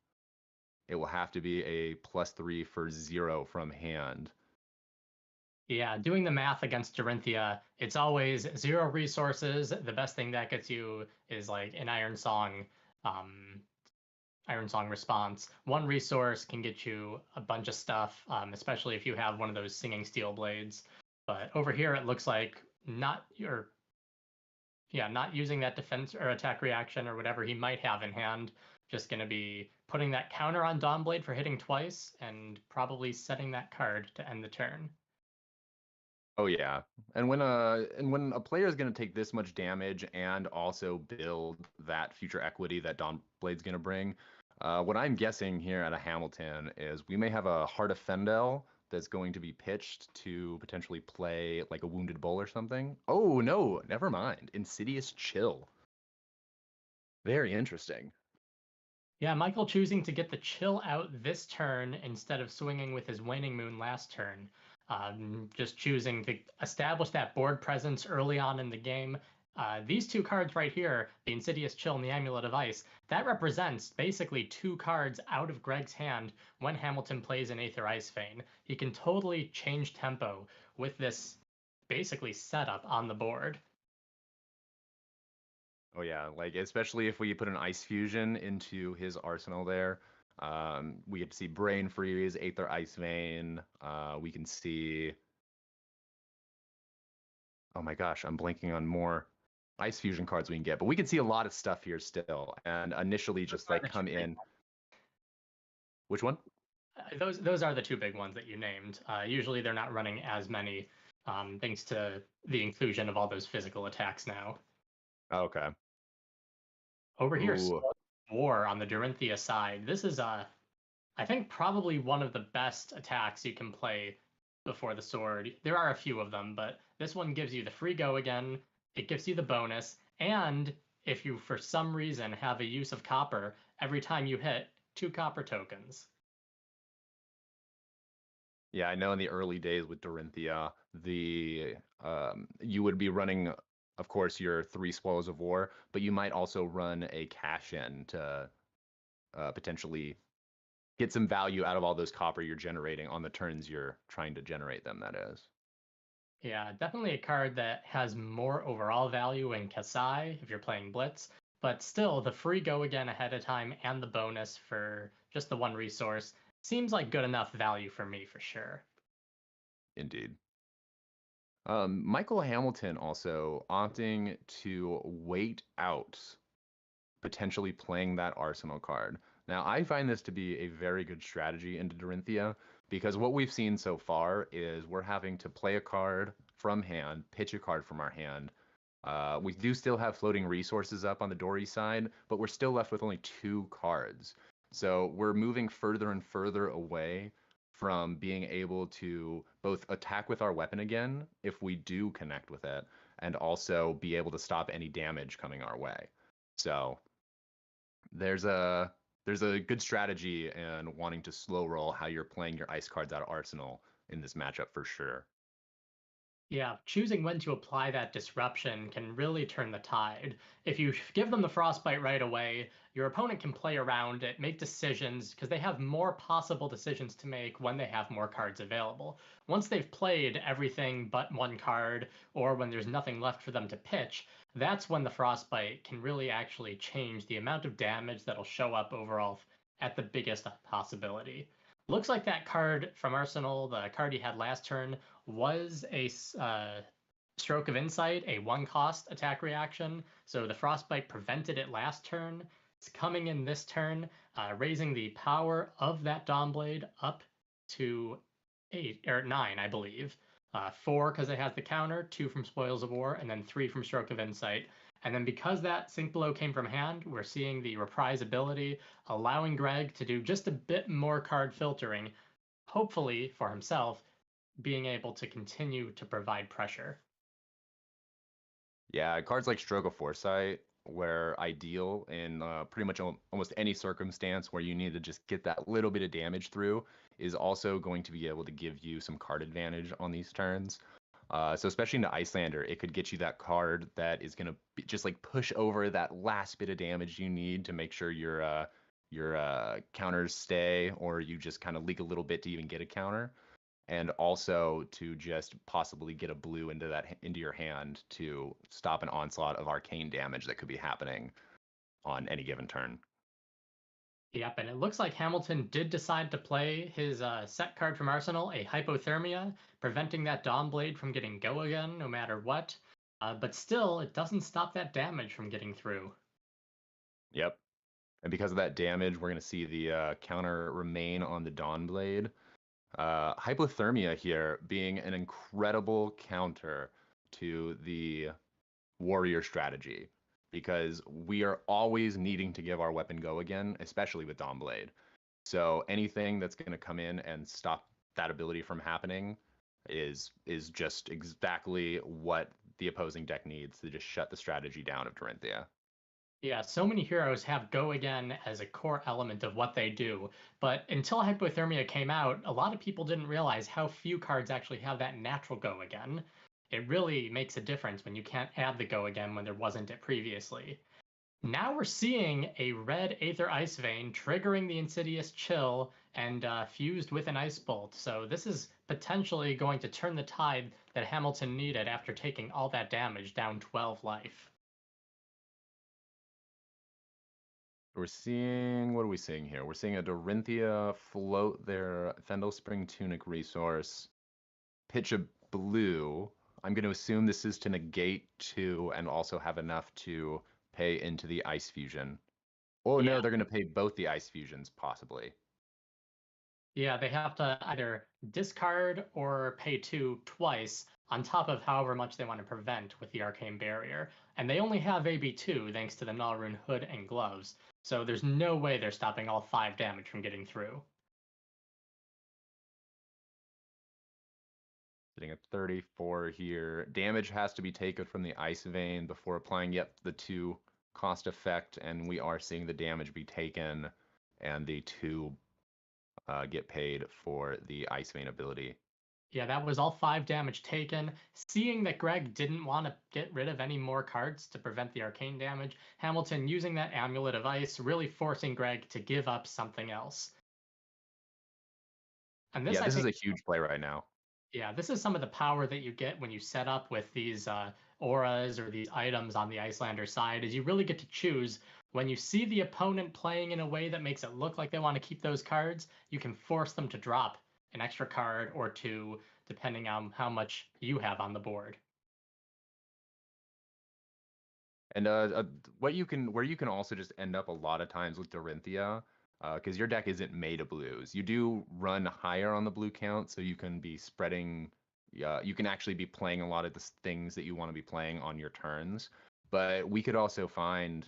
It will have to be a +3 for 0 from hand. Yeah, doing the math against Dorinthia, it's always 0 resources. The best thing that gets you is like an Iron Song response. 1 resource can get you a bunch of stuff, especially if you have one of those singing steel blades. But over here, it looks like not using that defense or attack reaction or whatever he might have in hand. Just going to be putting that counter on Dawnblade for hitting twice and probably setting that card to end the turn. Oh yeah. And when a player is going to take this much damage and also build that future equity that Dawnblade's going to bring, what I'm guessing here at a Hamilton is we may have a Heart of Fendel that's going to be pitched to potentially play like a Wounded Bull or something. Oh no, never mind. Insidious Chill. Very interesting. Yeah, Michael choosing to get the chill out this turn instead of swinging with his Waning Moon last turn. Just choosing to establish that board presence early on in the game. These 2 cards right here, the Insidious Chill and the Amulet of Ice, that represents basically 2 cards out of Greg's hand when Hamilton plays an Aether Ice Vein. He can totally change tempo with this basically setup on the board. Oh yeah, like especially if we put an Ice Fusion into his arsenal there, we get to see Brain Freeze, Aether Ice Vein. We can see. Oh my gosh, I'm blanking on more Ice Fusion cards we can get, but we can see a lot of stuff here still. And initially, just like come in. Which one? Those are the 2 big ones that you named. Usually they're not running as many, thanks to the inclusion of all those physical attacks now. Okay. Over here, Ooh. War on the Dorinthia side. This is, I think, probably one of the best attacks you can play before the sword. There are a few of them, but this one gives you the free go again. It gives you the bonus, and if you, for some reason, have a use of copper, every time you hit, 2 copper tokens. Yeah, I know in the early days with Dorinthia, you would be running, of course, your 3 Spoils of War, but you might also run a cash in to potentially get some value out of all those copper you're generating on the turns you're trying to generate them, that is. Yeah, definitely a card that has more overall value in Kasai if you're playing Blitz, but still the free go again ahead of time and the bonus for just the 1 resource seems like good enough value for me for sure. Indeed. Michael Hamilton also opting to wait out potentially playing that Arsenal card. Now, I find this to be a very good strategy into Dorinthia because what we've seen so far is we're having to play a card from hand, pitch a card from our hand. We do still have floating resources up on the Dory side, but we're still left with only 2 cards. So we're moving further and further away from being able to both attack with our weapon again if we do connect with it, and also be able to stop any damage coming our way. So there's a good strategy in wanting to slow roll how you're playing your ice cards out of arsenal in this matchup for sure. Yeah, choosing when to apply that disruption can really turn the tide. If you give them the frostbite right away, your opponent can play around it, make decisions, because they have more possible decisions to make when they have more cards available. Once they've played everything but 1 card, or when there's nothing left for them to pitch, that's when the frostbite can really actually change the amount of damage that'll show up overall at the biggest possibility. Looks like that card from Arsenal, the card he had last turn, was a Stroke of Insight, a 1 cost attack reaction. So the Frostbite prevented it last turn. It's coming in this turn, raising the power of that Dawnblade up to 8 or 9, I believe. 4 because it has the counter, 2 from Spoils of War, and then 3 from Stroke of Insight. And then because that Sink Below came from hand, we're seeing the Reprise ability, allowing Greg to do just a bit more card filtering, hopefully for himself, being able to continue to provide pressure. Yeah, cards like Stroke of Foresight were ideal in pretty much almost any circumstance where you need to just get that little bit of damage through is also going to be able to give you some card advantage on these turns. So especially into Icelander, it could get you that card that is gonna just like push over that last bit of damage you need to make sure your counters stay, or you just kind of leak a little bit to even get a counter, and also to just possibly get a blue into your hand to stop an onslaught of arcane damage that could be happening on any given turn. Yep, and it looks like Hamilton did decide to play his set card from Arsenal, a Hypothermia, preventing that Dawnblade from getting go again no matter what. But still, it doesn't stop that damage from getting through. Yep. And because of that damage, we're going to see the counter remain on the Dawnblade. Hypothermia here being an incredible counter to the warrior strategy, because we are always needing to give our weapon go again, especially with Dawnblade. So anything that's going to come in and stop that ability from happening is just exactly what the opposing deck needs to just shut the strategy down of Dorinthia. Yeah, so many heroes have go again as a core element of what they do, but until Hypothermia came out, a lot of people didn't realize how few cards actually have that natural go again. It really makes a difference when you can't add the go again when there wasn't it previously. Now we're seeing a red Aether Ice Vein triggering the Insidious Chill and fused with an Ice Bolt. So this is potentially going to turn the tide that Hamilton needed after taking all that damage down 12 life. We're seeing, what are we seeing here? We're seeing a Dorinthia float their Fendel Spring Tunic resource, pitch a blue. I'm going to assume this is to negate 2 and also have enough to pay into the Ice Fusion. Oh Yeah. no, they're going to pay both the Ice Fusions, possibly. Yeah, they have to either discard or pay 2 twice on top of however much they want to prevent with the Arcane Barrier. And they only have AB2 thanks to the Nalrune Hood and Gloves. So there's no way they're stopping all 5 damage from getting through. Sitting at 34 here. Damage has to be taken from the Ice Vein before applying yet the 2 cost effect, and we are seeing the damage be taken, and the 2 get paid for the Ice Vein ability. Yeah, that was all 5 damage taken. Seeing that Greg didn't want to get rid of any more cards to prevent the arcane damage, Hamilton using that Amulet of Ice, really forcing Greg to give up something else. And this, Yeah, I this is think, a huge play right now. yeah, this is some of the power that you get when you set up with these auras or these items on the Icelander side, is you really get to choose when you see the opponent playing in a way that makes it look like they want to keep those cards, you can force them to drop an extra card or 2, depending on how much you have on the board. And where you can also just end up a lot of times with Dorinthia, because your deck isn't made of blues. You do run higher on the blue count, so you can be spreading. You can actually be playing a lot of the things that you want to be playing on your turns. But we could also find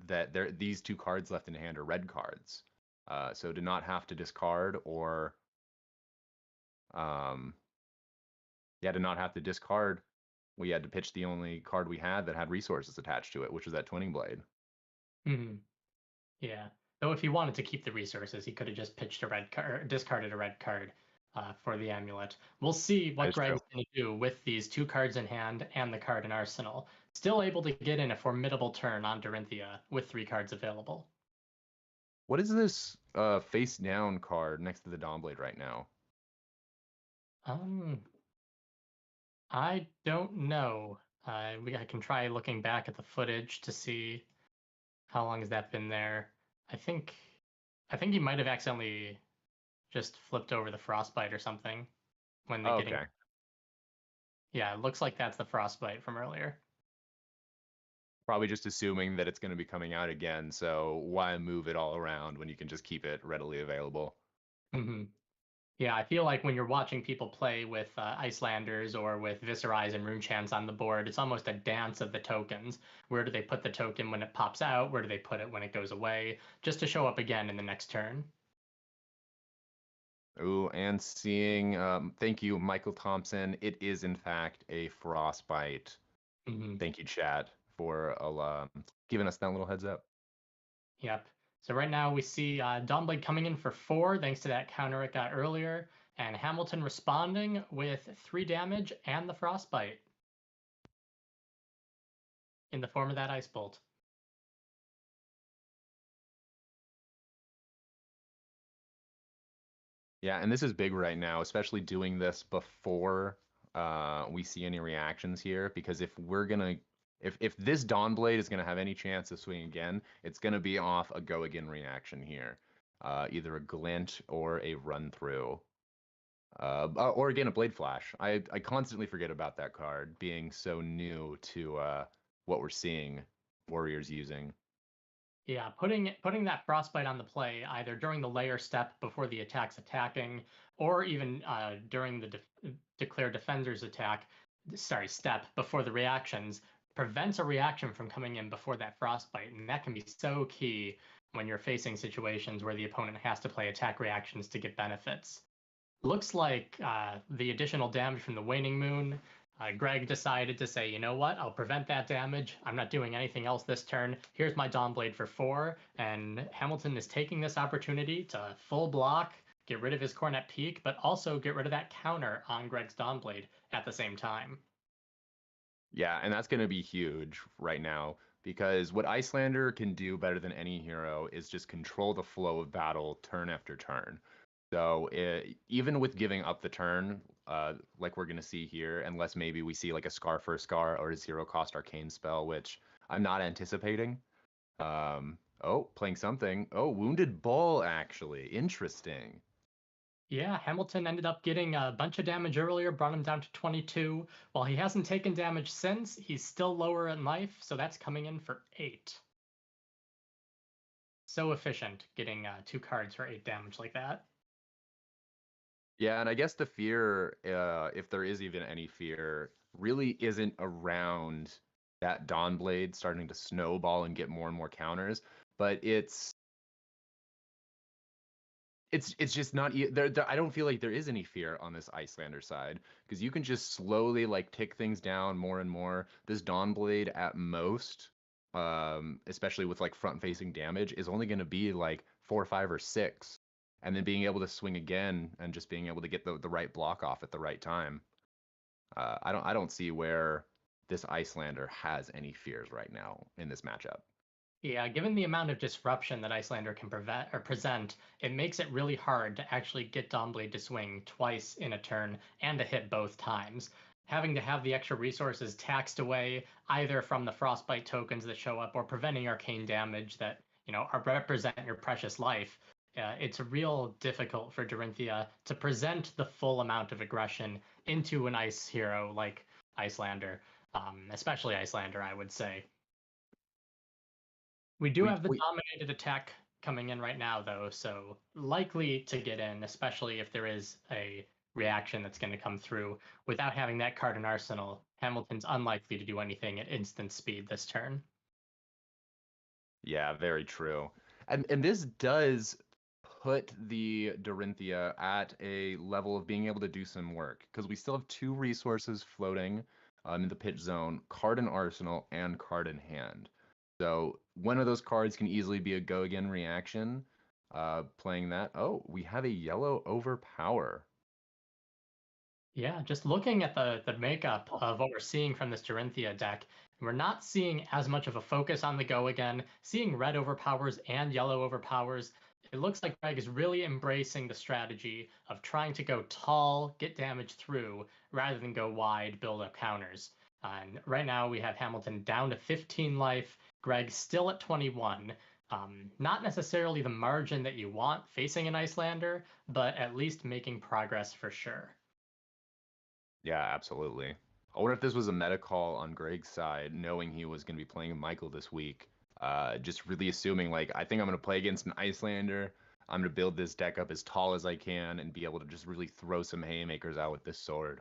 that these 2 cards left in hand are red cards. So to not have to discard or to not have to discard, we had to pitch the only card we had that had resources attached to it, which was that Twinning Blade. Mm-hmm. Yeah. Though if he wanted to keep the resources, he could have just pitched a red card, or discarded a red card for the amulet. We'll see what Greg's going to do with these 2 cards in hand and the card in Arsenal. Still able to get in a formidable turn on Dorinthia with 3 cards available. What is this face down card next to the Dawnblade right now? I don't know. I can try looking back at the footage to see how long has that been there. I think he might have accidentally just flipped over the frostbite or something when they Okay. Yeah, it looks like that's the frostbite from earlier. Probably just assuming that it's going to be coming out again, so why move it all around when you can just keep it readily available? Mm-hmm. Yeah, I feel like when you're watching people play with Icelanders or with Viserais and Runechants on the board, it's almost a dance of the tokens. Where do they put the token when it pops out? Where do they put it when it goes away? Just to show up again in the next turn. Ooh, and seeing, thank you, Michael Thompson. It is, in fact, a frostbite. Mm-hmm. Thank you, chat, for giving us that little heads up. Yep. So right now we see Dawnblade coming in for 4, thanks to that counter it got earlier. and Hamilton responding with 3 damage and the Frostbite in the form of that Ice Bolt. Yeah, and this is big right now, especially doing this before we see any reactions here, because if this Dawnblade is gonna have any chance of swinging again, it's gonna be off a go again reaction here, either a glint or a run through, or again a Blade Flash. I constantly forget about that card being so new to what we're seeing warriors using. Yeah, putting that Frostbite on the play either during the layer step before the attack's attacking, or even during the declare defender's attack, step before the reactions, prevents a reaction from coming in before that Frostbite, and that can be so key when you're facing situations where the opponent has to play attack reactions to get benefits. Looks like the additional damage from the Waning Moon, Greg decided to say, you know what, I'll prevent that damage. I'm not doing anything else this turn. Here's my Dawnblade for 4, and Hamilton is taking this opportunity to full block, get rid of his Cornet Peak, but also get rid of that counter on Greg's Dawnblade at the same time. Yeah, and that's going to be huge right now, because what Icelander can do better than any hero is just control the flow of battle turn after turn. So even with giving up the turn, like we're going to see here, unless maybe we see like a Scar for a Scar or a 0-cost Arcane spell, which I'm not anticipating. Oh, playing something. Oh, Wounded Bull, actually. Interesting. Yeah, Hamilton ended up getting a bunch of damage earlier, brought him down to 22. While he hasn't taken damage since, he's still lower in life, so that's coming in for 8. So efficient, getting 2 cards for 8 damage like that. Yeah, and I guess the fear, if there is even any fear, really isn't around that Dawnblade starting to snowball and get more and more counters, but it's just not there. I don't feel like there is any fear on this Icelander side, because you can just slowly like tick things down more and more. This Dawnblade at most, especially with like front-facing damage, is only going to be like 4, 5, or 6, and then being able to swing again and just being able to get the right block off at the right time. I don't see where this Icelander has any fears right now in this matchup. Yeah, given the amount of disruption that Icelander can prevent or present, it makes it really hard to actually get Dawnblade to swing twice in a turn and to hit both times. Having to have the extra resources taxed away, either from the Frostbite tokens that show up or preventing arcane damage that, represent your precious life, it's real difficult for Dorinthia to present the full amount of aggression into an ice hero like Icelander, especially Icelander, I would say. We do have the dominated attack coming in right now, though, so likely to get in, especially if there is a reaction that's going to come through. Without having that card in Arsenal, Hamilton's unlikely to do anything at instant speed this turn. Yeah, very true. And this does put the Dorinthia at a level of being able to do some work, because we still have 2 resources floating in the pitch zone, card in Arsenal and card in hand. So one of those cards can easily be a go again reaction. Playing that. Oh, we have a yellow overpower. Yeah, just looking at the makeup of what we're seeing from this Dorinthia deck, we're not seeing as much of a focus on the go again, seeing red overpowers and yellow overpowers. It looks like Greg is really embracing the strategy of trying to go tall, get damage through, rather than go wide, build up counters. And right now we have Hamilton down to 15 life, Greg still at 21. Not necessarily the margin that you want facing an Icelander, but at least making progress for sure. Yeah, absolutely. I wonder if this was a meta call on Greg's side, knowing he was going to be playing Michael this week. Just really assuming, like, I think I'm going to play against an Icelander. I'm going to build this deck up as tall as I can and be able to just really throw some haymakers out with this sword.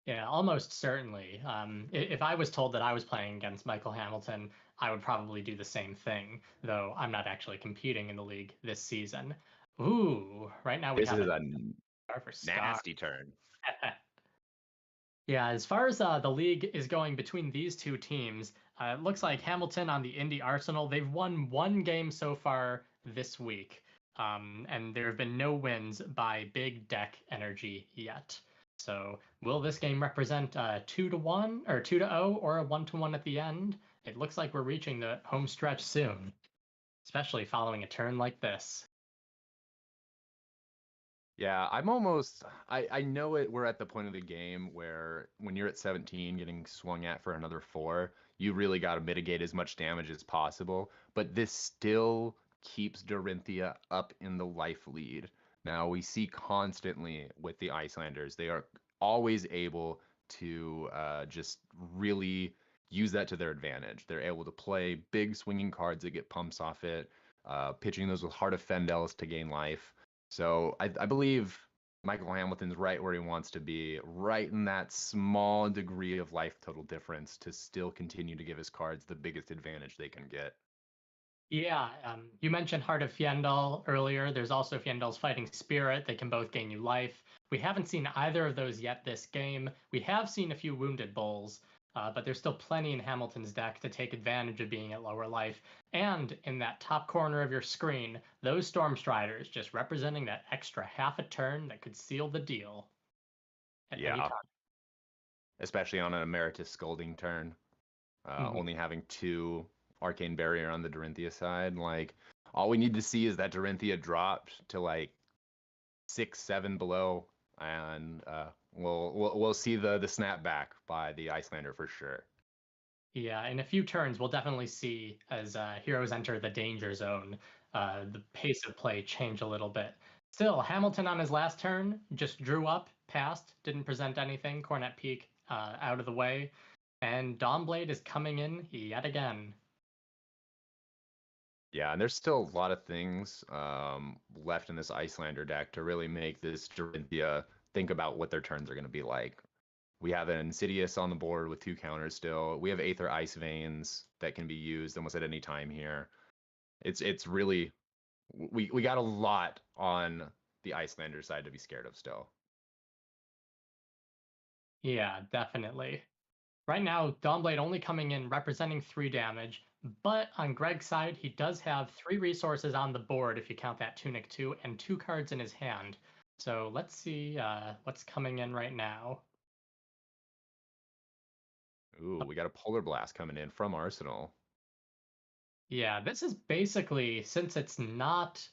Yeah, almost certainly. If I was told that I was playing against Michael Hamilton, I would probably do the same thing, though I'm not actually competing in the league this season. Ooh, right now we This have is a a star for Scar. nasty turn. Yeah, as far as the league is going between these 2 teams, it looks like Hamilton on the Indy Arsenal, they've won 1 game so far this week. and there have been no wins by big deck energy yet. So will this game represent a 2-1 or 2-0 or a 1-1 at the end? It looks like we're reaching the home stretch soon, especially following a turn like this. Yeah, I know it. We're at the point of the game where when you're at 17 getting swung at for another 4, you really got to mitigate as much damage as possible. But this still keeps Dorinthia up in the life lead. Now we see constantly with the Icelanders, they are always able to just really use that to their advantage. They're able to play big swinging cards that get pumps off it, pitching those with Heart of Fendels to gain life. So I believe Michael Hamilton's right where he wants to be, right in that small degree of life total difference to still continue to give his cards the biggest advantage they can get. Yeah, you mentioned Heart of Fjendal earlier. There's also Fjendel's Fighting Spirit. They can both gain you life. We haven't seen either of those yet this game. We have seen a few Wounded Bulls, but there's still plenty in Hamilton's deck to take advantage of being at lower life. And in that top corner of your screen, those Stormstriders just representing that extra half a turn that could seal the deal at any Yeah, time. especially on an Emeritus Scolding turn, Mhm. only having 2 Arcane Barrier on the Dorinthia side. Like, all we need to see is that Dorinthia dropped to like 6, 7 below, and we'll see the snapback by the Icelander for sure. Yeah, in a few turns, we'll definitely see as heroes enter the danger zone, the pace of play change a little bit. Still, Hamilton on his last turn just drew up, passed, didn't present anything. Cornet Peak out of the way, and Dawnblade is coming in yet again. Yeah, and there's still a lot of things left in this Icelander deck to really make this Dorinthia think about what their turns are going to be like. We have an Insidious on the board with 2 counters still. We have Aether Ice Veins that can be used almost at any time here. It's really we got a lot on the Icelander side to be scared of still. Yeah, definitely. Right now, Dawnblade only coming in representing 3 damage, but on Greg's side, he does have 3 resources on the board if you count that Tunic 2, and 2 cards in his hand. So let's see what's coming in right now. Ooh, we got a Polar Blast coming in from Arsenal. Yeah, this is basically, since it's not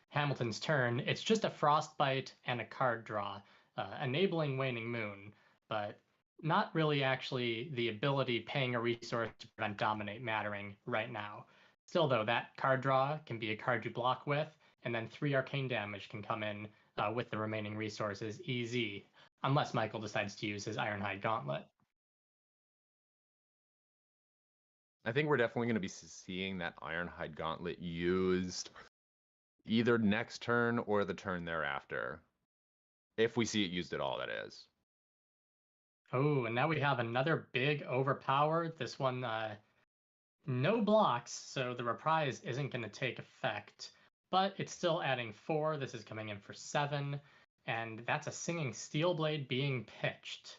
Hamilton's turn, it's just a Frostbite and a card draw, enabling Waning Moon, but not really actually the ability paying a resource to prevent Dominate mattering right now. Still, though, that card draw can be a card you block with, and then 3 arcane damage can come in with the remaining resources easy, unless Michael decides to use his Ironhide Gauntlet. I think we're definitely going to be seeing that Ironhide Gauntlet used either next turn or the turn thereafter. If we see it used at all, that is. Oh, and now we have another big overpower. This one, no blocks, so the reprise isn't going to take effect, but it's still adding 4. This is coming in for 7, and that's a Singing Steelblade being pitched.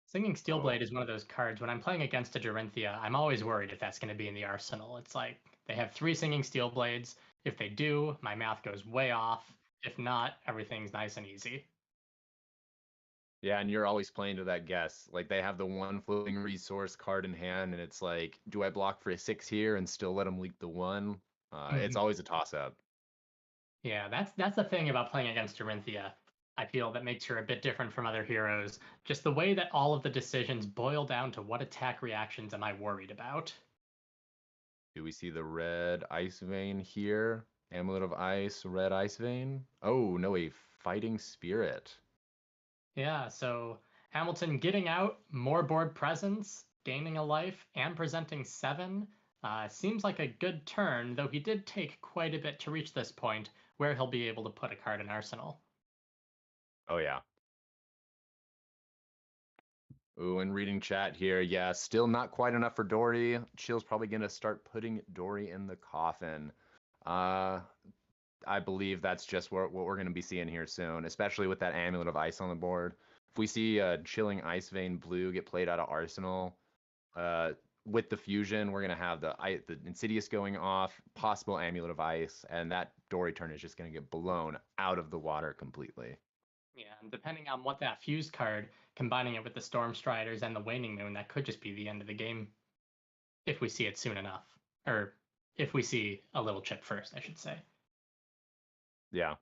Singing Steelblade Oh, is one of those cards, when I'm playing against a Dorinthia, I'm always worried if that's going to be in the arsenal. It's like, they have 3 Singing Steelblades. If they do, my math goes way off. If not, everything's nice and easy. yeah, and you're always playing to that guess. Like they have the one floating resource card in hand, and it's like, do I block for a 6 here and still let them leak the 1? It's always a toss up. Yeah, that's the thing about playing against Dorinthia. I feel that makes her a bit different from other heroes. Just the way that all of the decisions boil down to what attack reactions am I worried about. Do we see the red Ice Vein here? Amulet of Ice, red Ice Vein. Oh, no, a Fighting Spirit. Yeah, so Hamilton getting out, more board presence, gaining a life, and presenting 7 seems like a good turn, though he did take quite a bit to reach this point where he'll be able to put a card in Arsenal. Oh, yeah. Ooh, and reading chat here, yeah, still not quite enough for Dory. Chill's probably gonna start putting Dory in the coffin. Uh, I believe that's just what we're gonna be seeing here soon, especially with that Amulet of Ice on the board. If we see Chilling Ice Vein Blue get played out of Arsenal, with the fusion, we're gonna have the Insidious going off, possible Amulet of Ice, and that Dory turn is just gonna get blown out of the water completely. Yeah, and depending on what that fuse card, combining it with the Storm Striders and the Waning Moon, that could just be the end of the game if we see it soon enough, or if we see a little chip first, I should say. Yeah.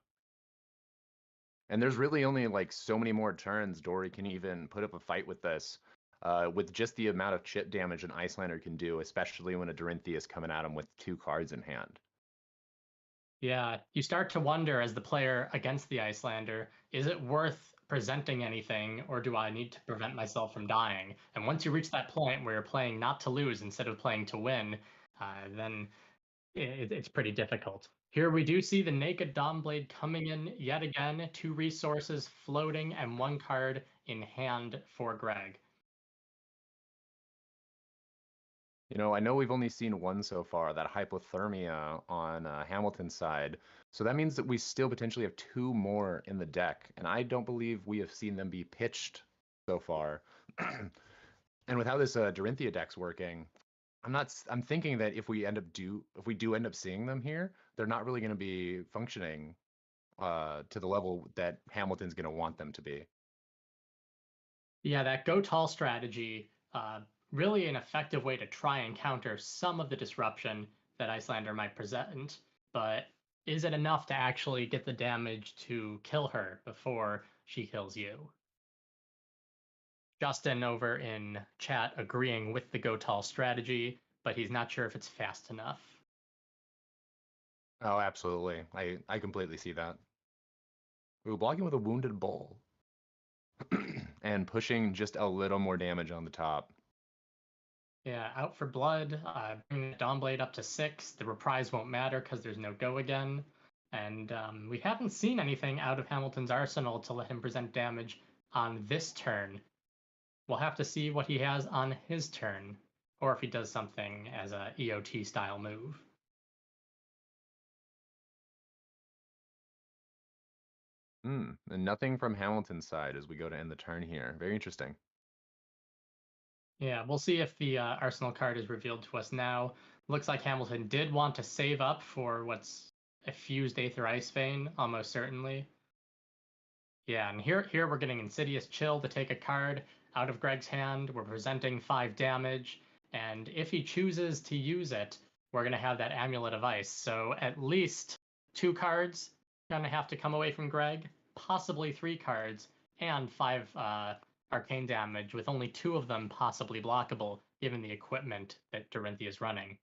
And there's really only like so many more turns Dory can even put up a fight with this, with just the amount of chip damage an Icelander can do, especially when a Dorinthia is coming at him with 2 cards in hand. Yeah, you start to wonder as the player against the Icelander, is it worth presenting anything, or do I need to prevent myself from dying? And once you reach that point where you're playing not to lose instead of playing to win, then it's pretty difficult. Here we do see the Naked Dawnblade coming in yet again, 2 resources floating and 1 card in hand for Greg. You know, I know we've only seen one so far, that Hypothermia on Hamilton's side. So that means that we still potentially have 2 more in the deck, and I don't believe we have seen them be pitched so far. And with how this Dorinthia deck's working, I'm thinking that if we do end up seeing them here, they're not really going to be functioning to the level that Hamilton's going to want them to be. Yeah, that go tall strategy, really an effective way to try and counter some of the disruption that Icelander might present, but is it enough to actually get the damage to kill her before she kills you? Justin over in chat agreeing with the go tall strategy, but he's not sure if it's fast enough. Oh, absolutely. I completely see that. Ooh, blocking with a Wounded Bull. And pushing just a little more damage on the top. Yeah, out for blood, bringing the Dawnblade up to 6. The reprise won't matter because there's no go again. And we haven't seen anything out of Hamilton's arsenal to let him present damage on this turn. We'll have to see what he has on his turn, or if he does something as a EOT style move. And nothing from Hamilton's side as we go to end the turn here. Very interesting. Yeah, we'll see if the Arsenal card is revealed to us now. Looks like Hamilton did want to save up for what's a fused Aether Ice Vein, almost certainly. Yeah, and here we're getting Insidious Chill to take a card out of Greg's hand. We're presenting 5 damage, and if he chooses to use it, we're going to have that Amulet of Ice. So at least 2 cards going to have to come away from Greg, possibly 3 cards, and 5 arcane damage, with only 2 of them possibly blockable, given the equipment that Dorinthia is running.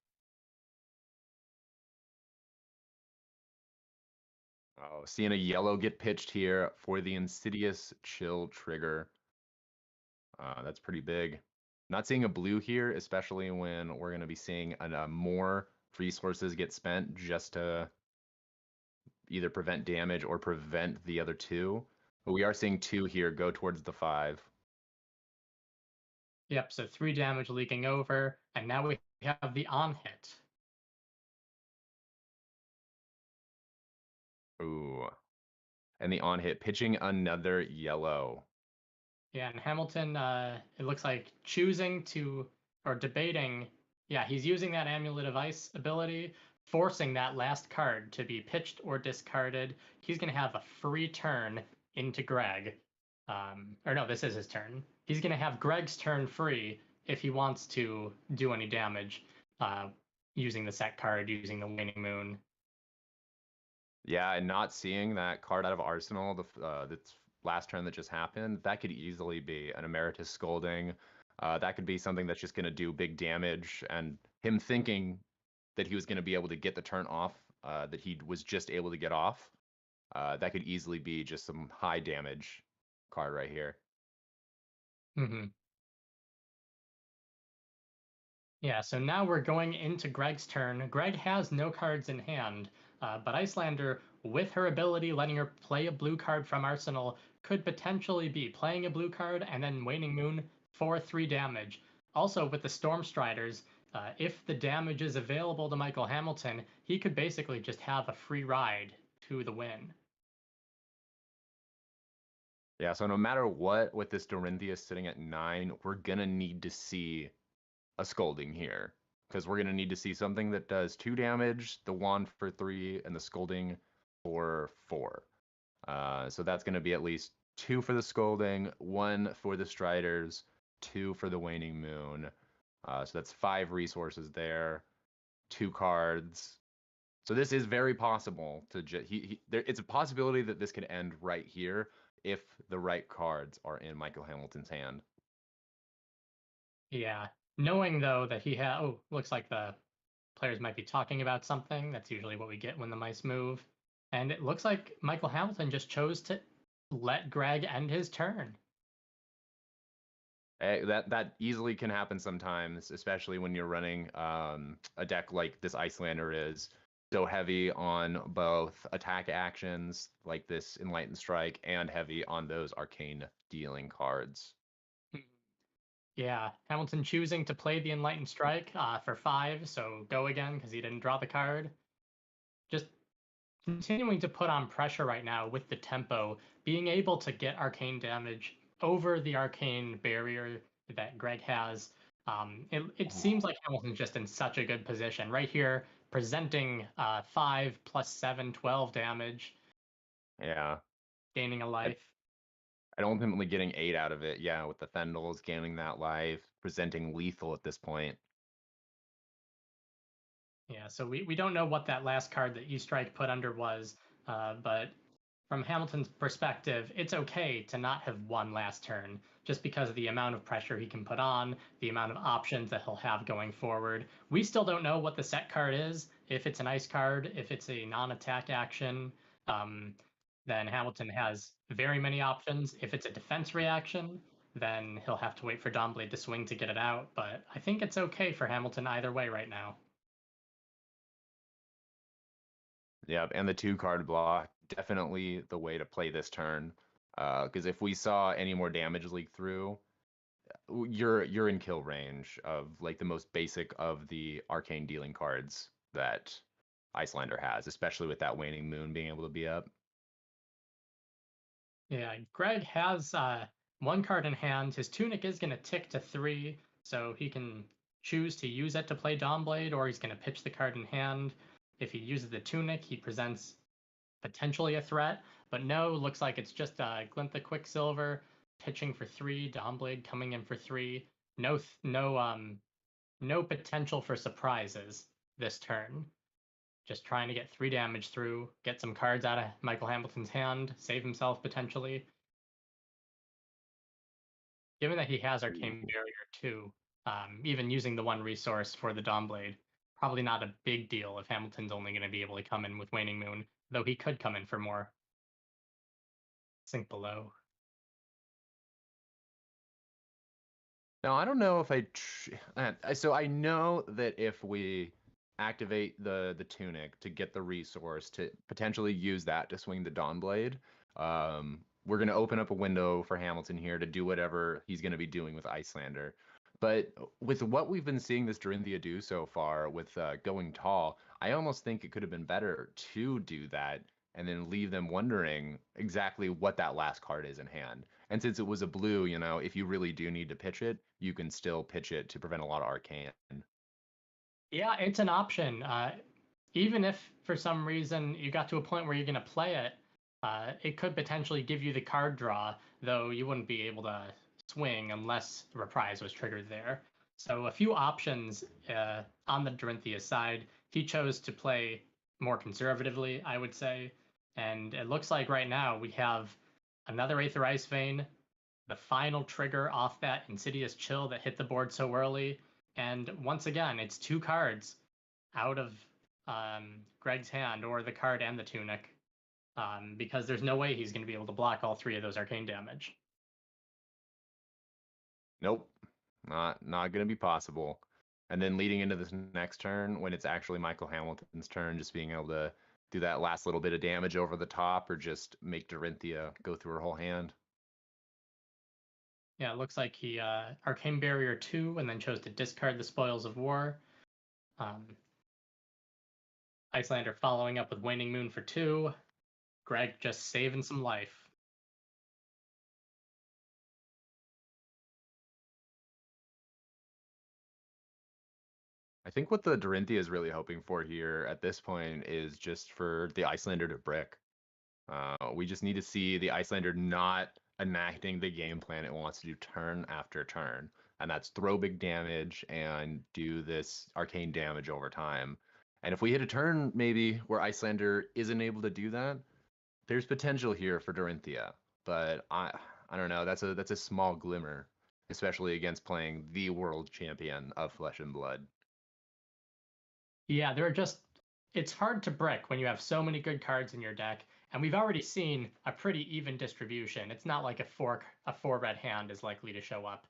Oh, seeing a yellow get pitched here for the Insidious Chill trigger. That's pretty big. Not seeing a blue here, especially when we're going to be seeing more resources get spent just to either prevent damage or prevent the other 2. But we are seeing 2 here go towards the 5. Yep, so 3 damage leaking over, and now we have the on hit. Ooh. And the on hit, pitching another yellow. Yeah, and Hamilton, it looks like choosing to, or debating, yeah, he's using that Amulet of Ice ability, forcing that last card to be pitched or discarded. He's going to have a free turn into Greg. Or no, this is his turn. He's going to have Greg's turn free if he wants to do any damage using the set card, using the Waning Moon. Yeah, and not seeing that card out of Arsenal, that's last turn that just happened, that could easily be an Emeritus Scolding. That could be something that's just going to do big damage, and him thinking that he was going to be able to get the turn off, that he was just able to get off, that could easily be just some high damage card right here. Mm-hmm. Yeah, so now we're going into Greg's turn. Greg has no cards in hand, but Icelander, with her ability letting her play a blue card from Arsenal, could potentially be playing a blue card and then Waning Moon for 3 damage. Also, with the Storm Striders, if the damage is available to Michael Hamilton, he could basically just have a free ride to the win. Yeah, so no matter what, with this Dorinthia sitting at 9, we're going to need to see a Scolding here, because we're going to need to see something that does 2 damage, the Wand for 3, and the Scolding for 4. So that's going to be at least 2 for the Scolding, 1 for the Striders, 2 for the Waning Moon. So that's 5 resources there, 2 cards. So this is very possible to it's a possibility that this could end right here if the right cards are in Michael Hamilton's hand. Yeah. Knowing though that he had, oh, looks like the players might be talking about something. That's usually what we get when the mice move. And it looks like Michael Hamilton just chose to let Greg end his turn. That easily can happen sometimes, especially when you're running a deck like this Icelander is, so heavy on both attack actions like this Enlightened Strike and heavy on those arcane dealing cards. Yeah, Hamilton choosing to play the Enlightened Strike for 5, so go again because he didn't draw the card. Just continuing to put on pressure right now with the tempo, being able to get arcane damage over the arcane barrier that Greg has. It seems like Hamilton's just in such a good position right here, presenting 5 plus 7, 12 damage. Yeah. Gaining a life. And ultimately getting 8 out of it, yeah, with the Thendals gaining that life, presenting lethal at this point. Yeah, so we don't know what that last card that E-Strike put under was, but from Hamilton's perspective, it's okay to not have won last turn, just because of the amount of pressure he can put on, the amount of options that he'll have going forward. We still don't know what the set card is, if it's an ice card, if it's a non-attack action. Then Hamilton has very many options. If it's a defense reaction, then he'll have to wait for Dawnblade to swing to get it out, but I think it's okay for Hamilton either way right now. Yep, and the 2-card block, definitely the way to play this turn. Because if we saw any more damage leak through, you're in kill range of like the most basic of the arcane dealing cards that Icelander has, especially with that Waning Moon being able to be up. Yeah, Greg has 1 card in hand. His Tunic is going to tick to 3, so he can choose to use it to play Dawnblade, or he's going to pitch the card in hand. If he uses the Tunic, he presents potentially a threat, but no, looks like it's just Glint the Quicksilver pitching for 3, Dawnblade coming in for 3. No potential for surprises this turn. Just trying to get 3 damage through, get some cards out of Michael Hamilton's hand, save himself potentially. Given that he has Arcane Barrier too, even using the 1 resource for the Dawnblade, probably not a big deal if Hamilton's only going to be able to come in with Waning Moon, though he could come in for more. Sink below. Now, I don't know if so I know that if we activate the Tunic to get the resource to potentially use that to swing the Dawnblade, we're going to open up a window for Hamilton here to do whatever he's going to be doing with Icelander. But with what we've been seeing this Dorinthia do so far with going tall, I almost think it could have been better to do that and then leave them wondering exactly what that last card is in hand. And since it was a blue, you know, if you really do need to pitch it, you can still pitch it to prevent a lot of arcane. Yeah, it's an option. Even if for some reason you got to a point where you're going to play it, it could potentially give you the card draw, though you wouldn't be able to swing unless the reprise was triggered there. So a few options on the Dorinthia side. He chose to play more conservatively, I would say. And it looks like right now we have another Aether Ice Vein, the final trigger off that Insidious Chill that hit the board so early. And once again, it's 2 cards out of Greg's hand, or the card and the Tunic, because there's no way he's going to be able to block all 3 of those arcane damage. Nope, not going to be possible. And then leading into this next turn, when it's actually Michael Hamilton's turn, just being able to do that last little bit of damage over the top, or just make Dorinthia go through her whole hand. Yeah, it looks like he Arcane Barrier 2 and then chose to discard the Spoils of War. Icelander following up with Waning Moon for 2. Greg just saving some life. I think what the Dorinthia is really hoping for here at this point is just for the Icelander to brick. We just need to see the Icelander not enacting the game plan it wants to do turn after turn, and that's throw big damage and do this arcane damage over time. And if we hit a turn maybe where Icelander isn't able to do that, there's potential here for Dorinthia. But I don't know. That's a small glimmer, especially against playing the world champion of Flesh and Blood. Yeah, it's hard to brick when you have so many good cards in your deck, and we've already seen a pretty even distribution. It's not like a four red hand is likely to show up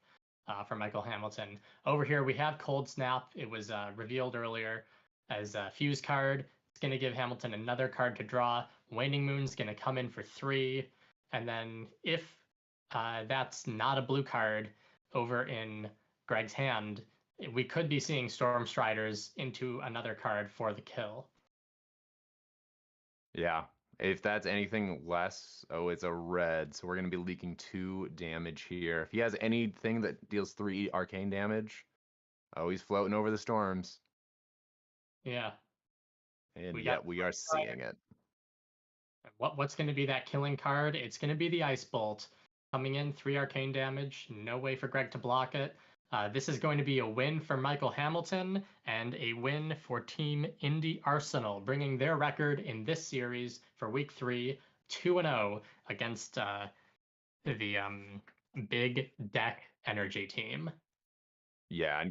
for Michael Hamilton. Over here we have Cold Snap. It was revealed earlier as a fuse card. It's going to give Hamilton another card to draw. Waning Moon's going to come in for 3, and then if that's not a blue card over in Greg's hand, we could be seeing Storm Striders into another card for the kill. Yeah, if that's anything less, it's a red. So we're going to be leaking 2 damage here. If he has anything that deals 3 arcane damage, he's floating over the storms. Yeah. And we are seeing it. What's going to be that killing card? It's going to be the Ice Bolt. Coming in, 3 arcane damage. No way for Greg to block it. This is going to be a win for Michael Hamilton and a win for Team Indy Arsenal, bringing their record in this series for Week 3 2-0 against the Big Deck Energy team. Yeah,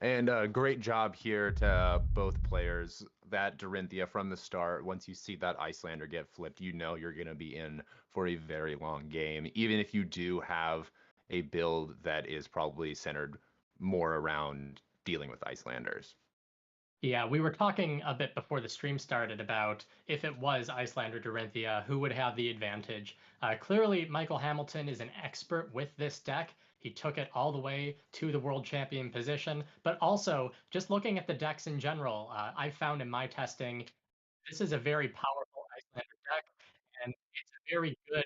and great job here to both players. That Dorinthia from the start, once you see that Icelander get flipped, you know you're going to be in for a very long game, even if you do have a build that is probably centered more around dealing with Icelanders. Yeah, we were talking a bit before the stream started about if it was Icelander Dorinthia, who would have the advantage. Clearly, Michael Hamilton is an expert with this deck. He took it all the way to the world champion position. But also, just looking at the decks in general, I found in my testing, this is a very powerful Icelander deck, and it's a very good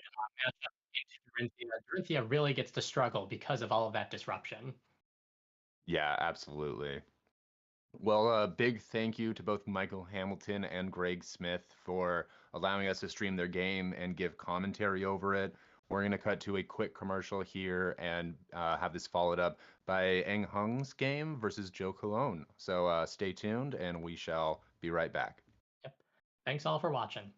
matchup into Dorinthia. Dorinthia really gets to struggle because of all of that disruption. Yeah, absolutely. Well, a big thank you to both Michael Hamilton and Greg Smith for allowing us to stream their game and give commentary over it. We're going to cut to a quick commercial here and have this followed up by Heng's game versus Joe Cologne. So stay tuned, and we shall be right back. Yep. Thanks all for watching.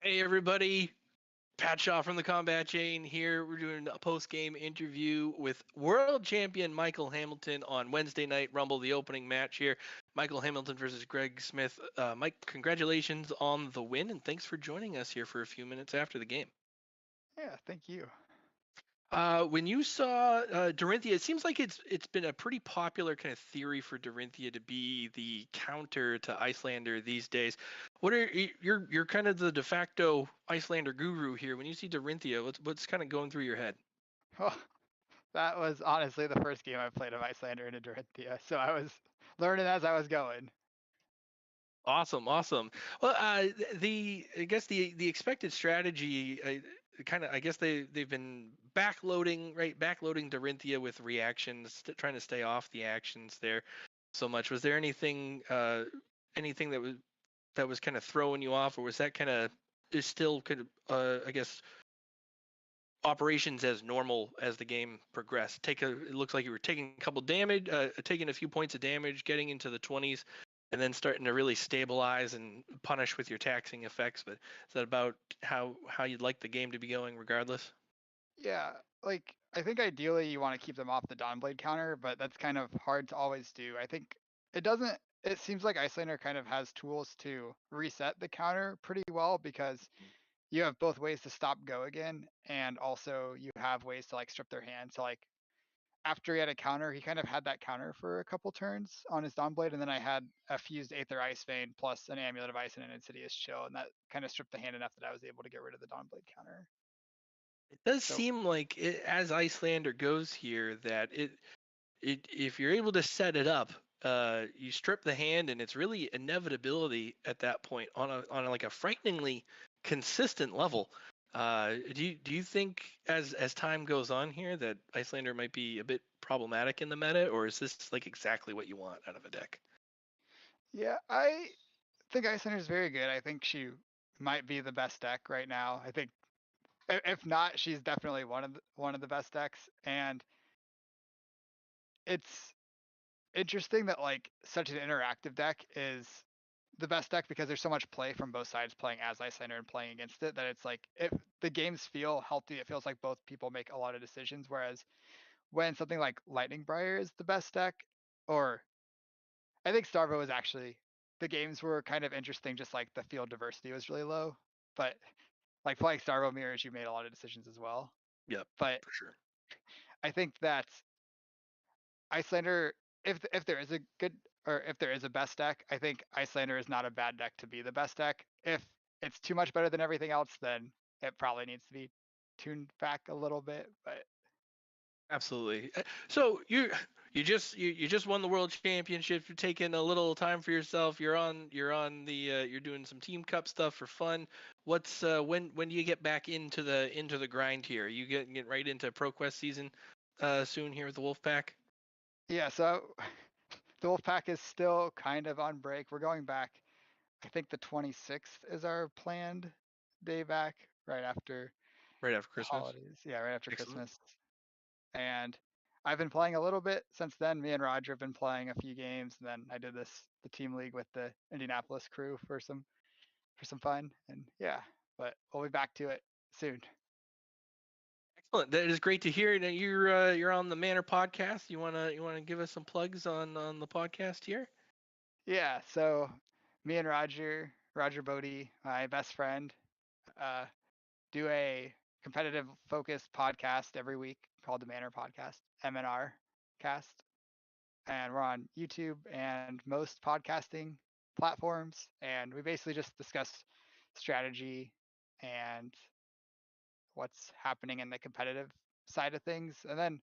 Hey everybody, Pat Shaw from the Combat Chain here. We're doing a post-game interview with world champion Michael Hamilton on Wednesday night Rumble, the opening match here. Michael Hamilton versus Greg Smith. Mike, congratulations on the win, and thanks for joining us here for a few minutes after the game. Yeah, thank you. When you saw Dorinthia, it seems like it's been a pretty popular kind of theory for Dorinthia to be the counter to Icelander these days. What are you're kind of the de facto Icelander guru here. When you see Dorinthia, what's kind of going through your head? Well, that was honestly the first game I played of Icelander in Dorinthia, so I was learning as I was going. Awesome. Well, I guess the expected strategy, I guess they've been backloading Dorinthia with reactions, trying to stay off the actions there so much. Was there anything that was kind of throwing you off, or was that kind of is still kind of I guess operations as normal as the game progressed? It looks like you were taking a couple damage, taking a few points of damage, getting into the 20s, and then starting to really stabilize and punish with your taxing effects. But is that about how you'd like the game to be going, regardless? Yeah, like I think ideally you want to keep them off the Dawnblade counter, but that's kind of hard to always do. I think it doesn't. It seems like Icelander kind of has tools to reset the counter pretty well because you have both ways to stop go again, and also you have ways to like strip their hand. So like after he had a counter, he kind of had that counter for a couple turns on his Dawnblade, and then I had a fused Aether Ice Vein plus an Amulet of Ice and an Insidious Chill, and that kind of stripped the hand enough that I was able to get rid of the Dawnblade counter. It does So seem like as Icelander goes here that if you're able to set it up, you strip the hand, and it's really inevitability at that point on like a frighteningly consistent level. Do you think as time goes on here that Icelander might be a bit problematic in the meta, or is this like exactly what you want out of a deck? yeah, I think Icelander is very good. I think she might be the best deck right now. I think if not, she's definitely one of the best decks, and it's interesting that like such an interactive deck is the best deck because there's so much play from both sides playing as Icelander and playing against it that it's like if the games feel healthy, it feels like both people make a lot of decisions. Whereas when something like Lightning Briar is the best deck, or I think Starvo was actually the games were kind of interesting, just like the field diversity was really low. But like playing Starvo mirrors, you made a lot of decisions as well. Yep, But for sure. I think that Icelander, if there is a good or if there is a best deck, I think Icelander is not a bad deck to be the best deck. If it's too much better than everything else, then it probably needs to be tuned back a little bit. But Absolutely. So you just won the world championship. You're taking a little time for yourself. You're doing some team cup stuff for fun. What's when do you get back into the grind here? Are you getting right into ProQuest season soon here with the Wolfpack? yeah, so the Wolfpack is still kind of on break. We're going back. I think the 26th is our planned day back, right after Right after the Christmas. holidays. Yeah, right after Excellent. Christmas. And I've been playing a little bit since then. Me and Roger have been playing a few games, and then I did the team league with the Indianapolis crew for some fun. And yeah, but we'll be back to it soon. Excellent. That is great to hear. Now you're on the Manor podcast. You wanna give us some plugs on the podcast here? Yeah, so me and Roger Bodie, my best friend, uh, do a competitive focused podcast every week called the Manor Podcast, MNR Cast. And we're on YouTube and most podcasting platforms. And we basically just discuss strategy and what's happening in the competitive side of things. And then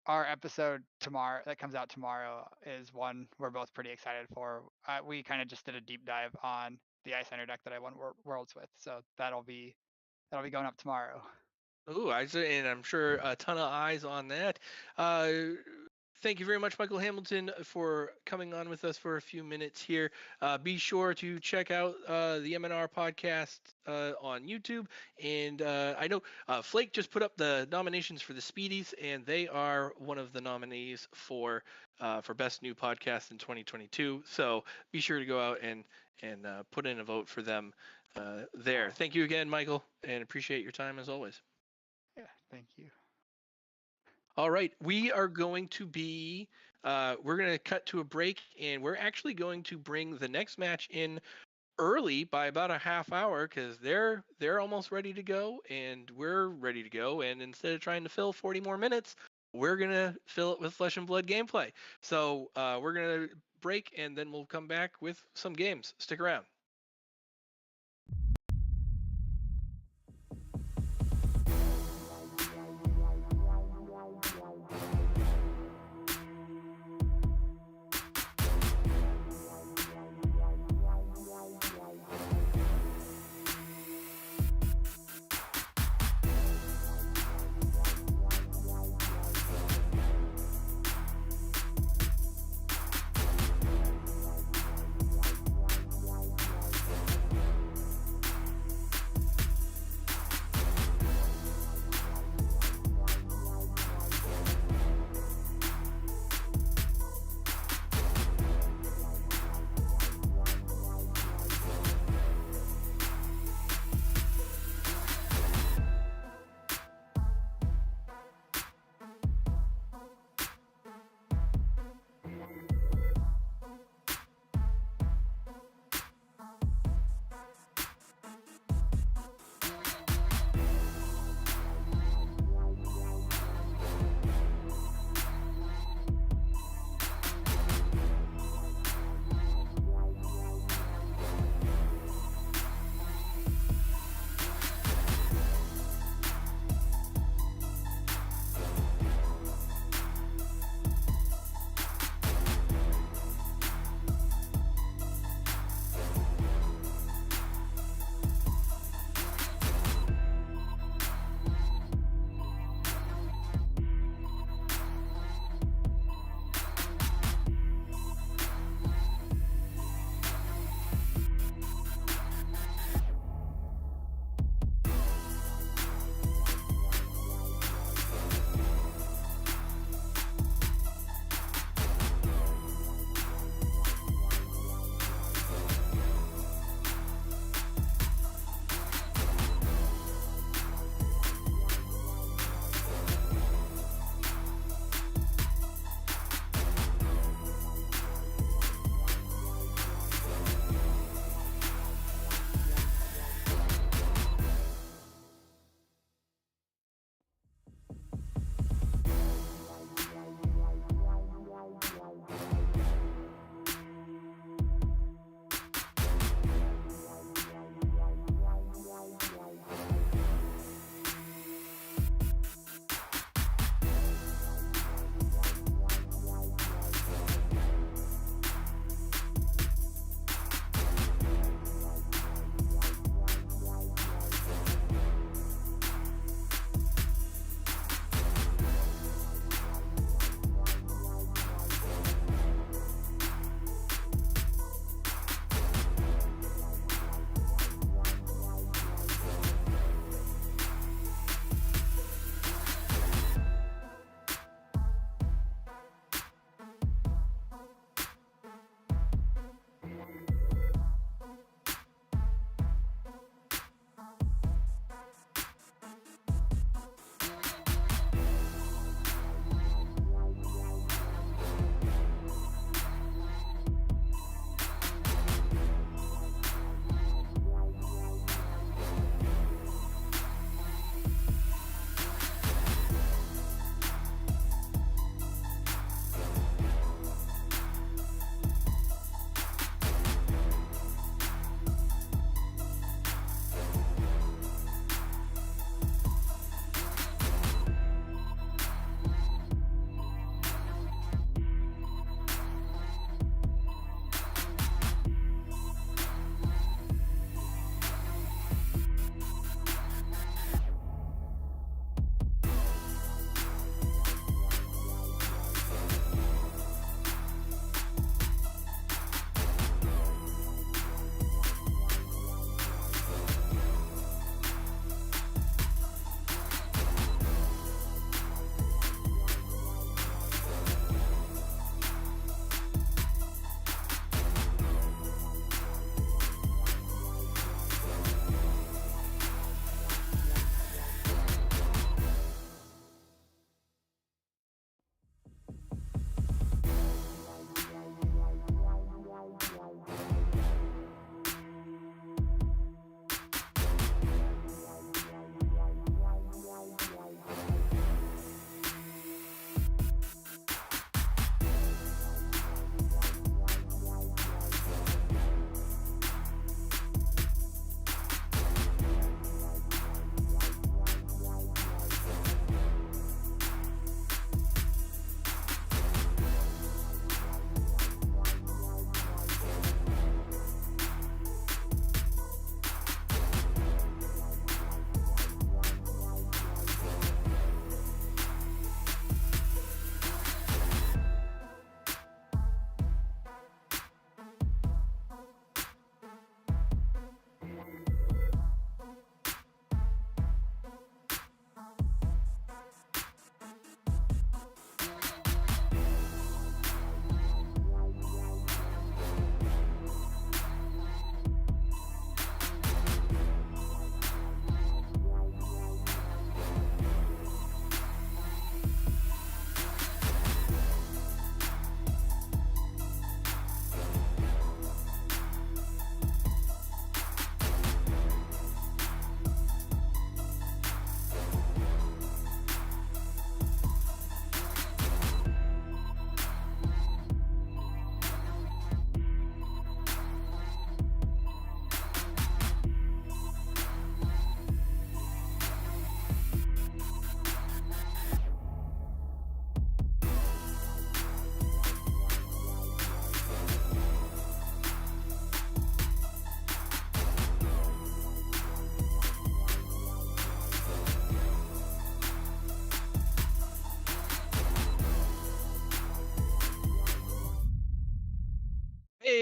our episode tomorrow that comes out tomorrow is one we're both pretty excited for. We kind of just did a deep dive on the Icelander deck that I won Worlds with, so that'll be going up tomorrow. Ooh, and I'm sure a ton of eyes on that. Uh, Thank you very much, Michael Hamilton, for coming on with us for a few minutes here. Be sure to check out the MNR podcast on YouTube. And I know Flake just put up the nominations for the Speedies, and they are one of the nominees for Best New Podcast in 2022. So be sure to go out and put in a vote for them there. Thank you again, Michael, and appreciate your time as always. Yeah, thank you. All right, we are going to be, we're going to cut to a break, and we're actually going to bring the next match in early by about a half hour because they're almost ready to go, and we're ready to go. And instead of trying to fill 40 more minutes, we're going to fill it with flesh and blood gameplay. So we're going to break, and then we'll come back with some games. Stick around.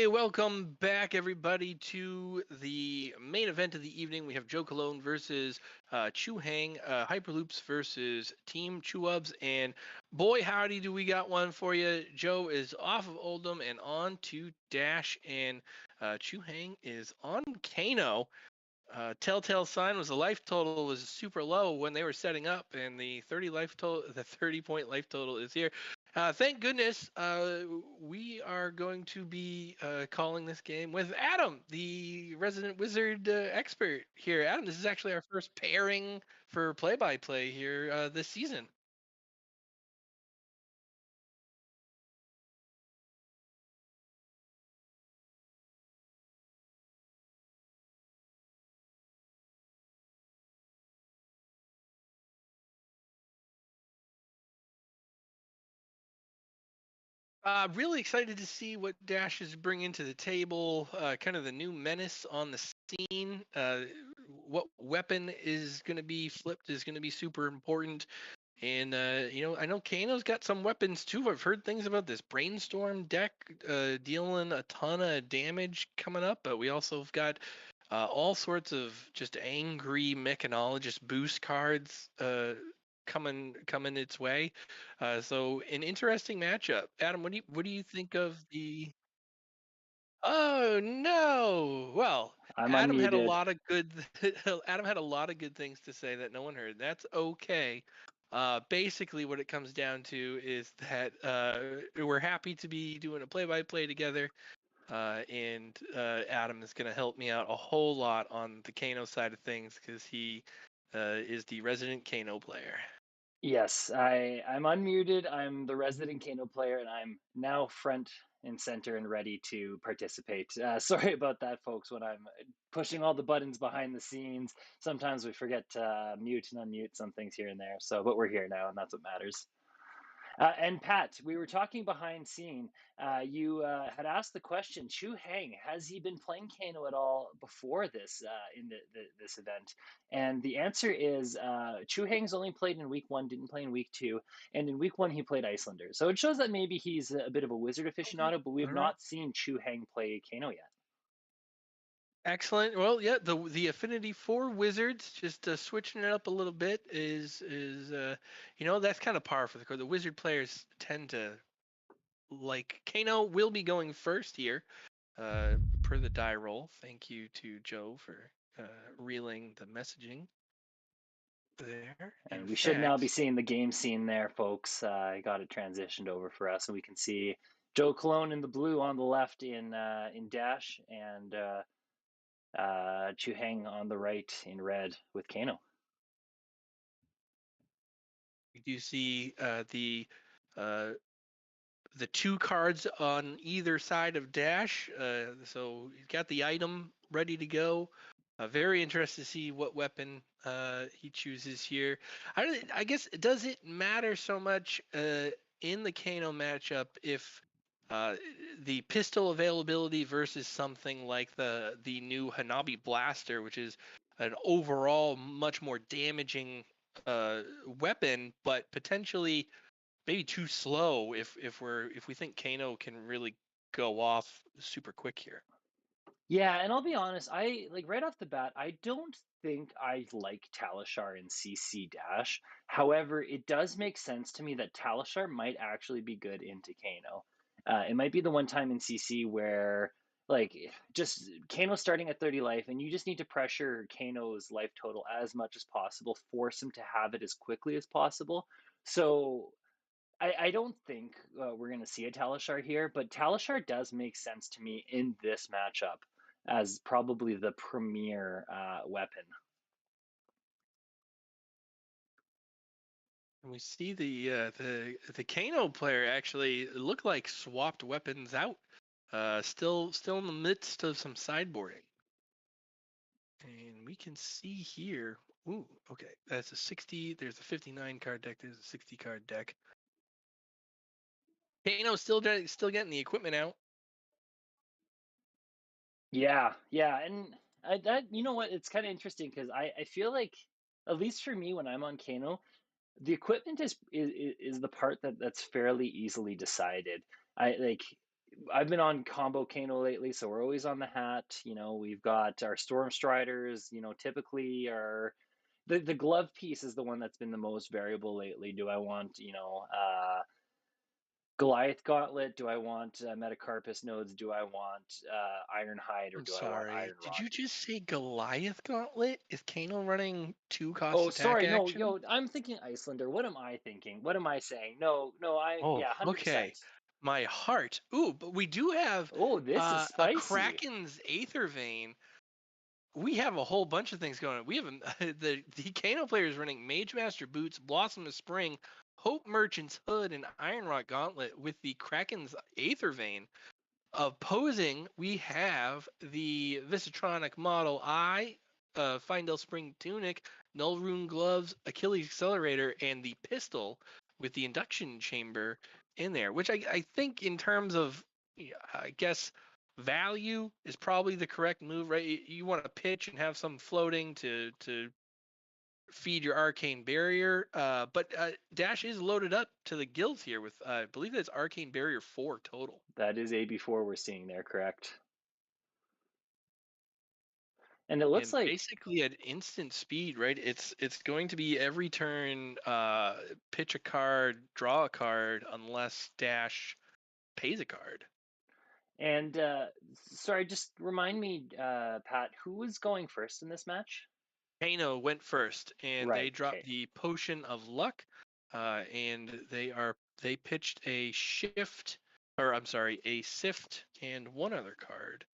Hey, welcome back, everybody, to the main event of the evening. We have Joe Cologne versus Heng, Hyperloops versus Team Chuwubs, and boy, howdy, do we got one for you. Joe is off of Oldham and on to Dash, and Heng is on Kano. Telltale sign was the life total was super low when they were setting up, and the 30-point life total is here. Thank goodness we are going to be calling this game with Adam, the resident wizard expert here. Adam, this is actually our first pairing for play-by-play here this season. Really excited to see what Dash is bringing to the table. Kind of the new menace on the scene. What weapon is going to be flipped is going to be super important. And I know Kano's got some weapons too. I've heard things about this brainstorm deck dealing a ton of damage coming up, but we also have got all sorts of just angry mechanologist boost cards coming its way. So an interesting matchup. Adam, what do you think of the? Oh no! Well, I'm Adam had a unmuted. lot of good. Adam had a lot of good things to say that no one heard. That's okay. Basically, what it comes down to is that we're happy to be doing a play-by-play together, and Adam is going to help me out a whole lot on the Kano side of things because he is the resident Kano player. Yes, I'm unmuted. I'm the resident Kano player, and I'm now front and center and ready to participate. Sorry about that, folks. When I'm pushing all the buttons behind the scenes, sometimes we forget to mute and unmute some things here and there. So, but we're here now, and that's what matters. And Pat, we were talking behind scene. You had asked the question, Chu Heng, has he been playing Kano at all before this in this event? And the answer is Chu Heng's only played in week one, didn't play in week two, and in week one he played Icelander. So it shows that maybe he's a bit of a wizard Okay. aficionado, but we have All right. not seen Chu Heng play Kano yet. Excellent. Well, yeah, the affinity for wizards, just switching it up a little bit, is that's kind of par for the course. The wizard players tend to like Kano will be going first here, per the die roll. Thank you to Joe for reeling the messaging there. And In we should now be fact, seeing the game scene there, folks. I got it transitioned over for us, and we can see Joe Cologne in the blue on the left in Dash, and Chu Heng on the right in red with Kano. we do see uh, the two cards on either side of Dash. So he's got the item ready to go. Very interested to see what weapon he chooses here. I guess, does it matter so much in the Kano matchup if the pistol availability versus something like the new Hanabi Blaster, which is an overall much more damaging weapon, but potentially maybe too slow if we think Kano can really go off super quick here. Yeah, and I'll be honest, I like right off the bat, I don't think I like Talishar in CC Dash. However, it does make sense to me that Talishar might actually be good into Kano. It might be the one time in CC where like just Kano starting at 30 life and you just need to pressure Kano's life total as much as possible, force him to have it as quickly as possible. So I don't think we're going to see a Talishar here, but Talishar does make sense to me in this matchup as probably the premier weapon. And we see the Kano player actually look like swapped weapons out. Still in the midst of some sideboarding. And we can see here. Ooh, okay. That's a 60. There's a 59 card deck. There's a 60 card deck. Kano still getting the equipment out. Yeah, and that you know what? It's kind of interesting because I feel like at least for me when I'm on Kano, the equipment is the part that's fairly easily decided. I like I've been on combo Kano lately, so we're always on the hat. We've got our Storm Striders. Typically the glove piece is the one that's been the most variable lately. Do I want Goliath Gauntlet? Do I want Metacarpus nodes? Do I want Ironhide, or I'm do I want sorry. Iron Did you Rock? just say Goliath Gauntlet? Is Kano running 2-cost Oh, attack sorry. No, action? I'm thinking Icelander. What am I thinking? What am I saying? No, Oh, yeah, 100%. okay. My heart. Ooh, but we do have Oh, this is a spicy. Kraken's Aether Vein. We have a whole bunch of things going on. We have the Kano players running Mage Master Boots, Blossom of Spring, Hope Merchant's Hood, and Iron Rock Gauntlet with the Kraken's Aether Vein. Opposing, we have the Visitronic Model I, Findel Spring Tunic, Null Rune Gloves, Achilles Accelerator, and the pistol with the induction chamber in there, which I think in terms of, I guess, value is probably the correct move, right? You want to pitch and have some floating to feed your arcane barrier, but Dash is loaded up to the gills here with, I believe that's arcane barrier 4 total. That is AB4 we're seeing there, correct? And it looks And like basically at instant speed, right? It's going to be every turn, pitch a card, draw a card, unless Dash pays a card. And sorry, just remind me, Pat, who was going first in this match? Kano went first, and they Right. dropped Okay. the Potion of Luck, and they pitched a shift, or I'm sorry, a sift and one other card.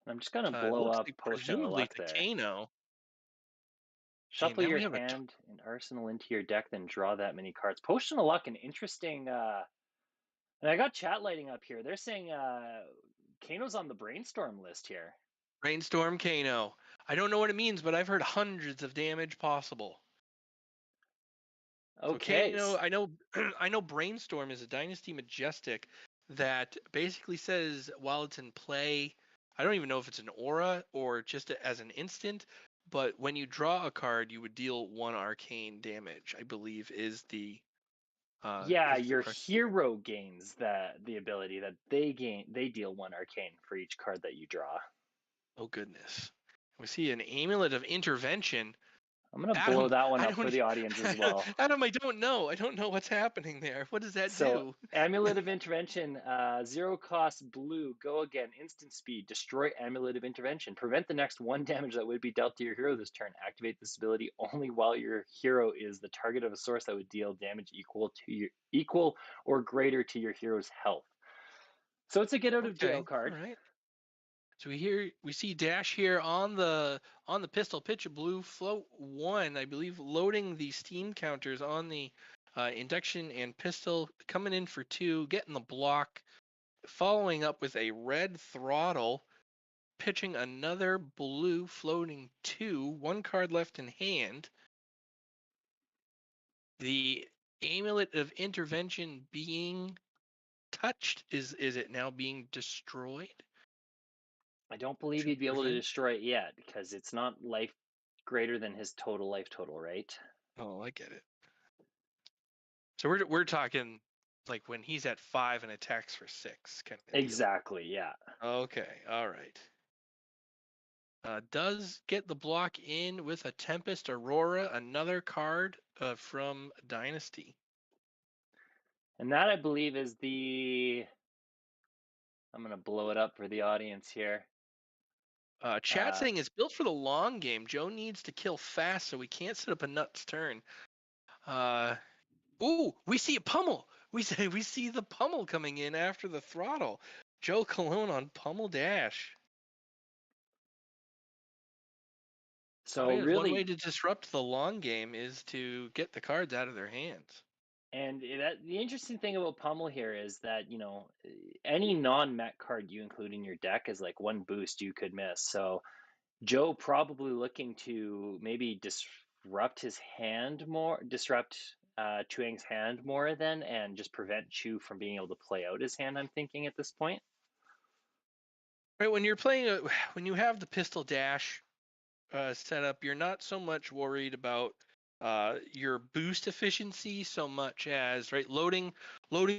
I'm just gonna It blow looks up like Potion of presumably Luck to there. Kano. Okay, Shuffle now your we have a hand and arsenal into your deck, then draw that many cards. Potion of Luck, an interesting. And I got chat lighting up here. They're saying Kano's on the brainstorm list here. Brainstorm Kano. I don't know what it means, but I've heard hundreds of damage possible. So Okay. Kano, I know I know Brainstorm is a Dynasty Majestic that basically says while it's in play, I don't even know if it's an aura or just as an instant, but when you draw a card, you would deal 1 arcane damage, I believe is the Yeah, is the your correct. hero gains the ability that they gain. They deal 1 arcane for each card that you draw. Oh goodness. We see an Amulet of Intervention. I'm gonna blow Adam, that one I up for don't the audience as well. Adam, I don't know. I don't know what's happening there. What does that So, do? Amulet of Intervention, 0 cost blue, go again, instant speed, destroy Amulet of Intervention. Prevent the next 1 damage that would be dealt to your hero this turn. Activate this ability only while your hero is the target of a source that would deal damage equal or greater to your hero's health. So it's a get out of jail Okay, card. all right. So we see Dash here on the pistol, pitch a blue, float 1, I believe, loading the steam counters on the induction and pistol, coming in for 2, getting the block, following up with a red throttle, pitching another blue, floating 2, 1 card left in hand. The Amulet of Intervention being touched, is it now being destroyed? I don't believe To he'd be able to prevent. destroy it yet because it's not life greater than his total life total, right? Oh, I get it. So we're talking like when he's at 5 and attacks for 6 kind of deal. Exactly, yeah. Okay, all right. Does get the block in with a Tempest Aurora, another card from Dynasty. And that, I believe, is I'm going to blow it up for the audience here. Chat saying it's built for the long game. Joe needs to kill fast, so we can't set up a nuts turn. Ooh, we see a pummel. We see the pummel coming in after the throttle. Joe Cologne on pummel dash. So Yes, one way really, to disrupt the long game is to get the cards out of their hands. and the interesting thing about Pummel here is that, any non-mech card you include in your deck is like 1 boost you could miss. So Joe probably looking to maybe disrupt Chuang's hand more then, and just prevent Chu from being able to play out his hand, I'm thinking at this point. Right, when you're playing, when you have the pistol dash set up, you're not so much worried about your boost efficiency so much as loading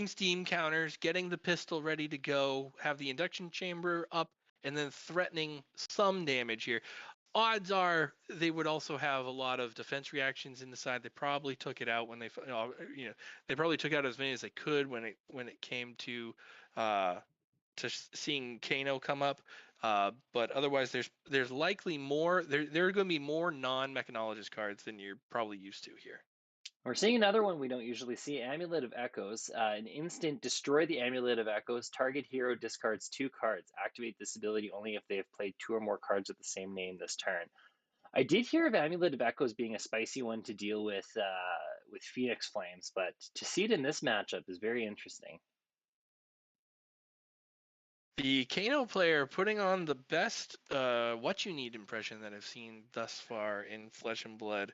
steam counters, getting the pistol ready to go, have the induction chamber up, and then threatening some damage here. Odds are they would also have a lot of defense reactions in the side. They probably took it out when they they probably took out as many as they could when it came to seeing Kano come up. But otherwise, there's likely more. There are going to be more non-mechanologist cards than you're probably used to here. We're seeing another one we don't usually see, Amulet of Echoes. An instant, destroy the Amulet of Echoes. Target hero discards 2 cards. Activate this ability only if they have played 2 or more cards with the same name this turn. I did hear of Amulet of Echoes being a spicy one to deal with Phoenix Flames, but to see it in this matchup is very interesting. The Kano player putting on the best what you need impression that I've seen thus far in Flesh and Blood.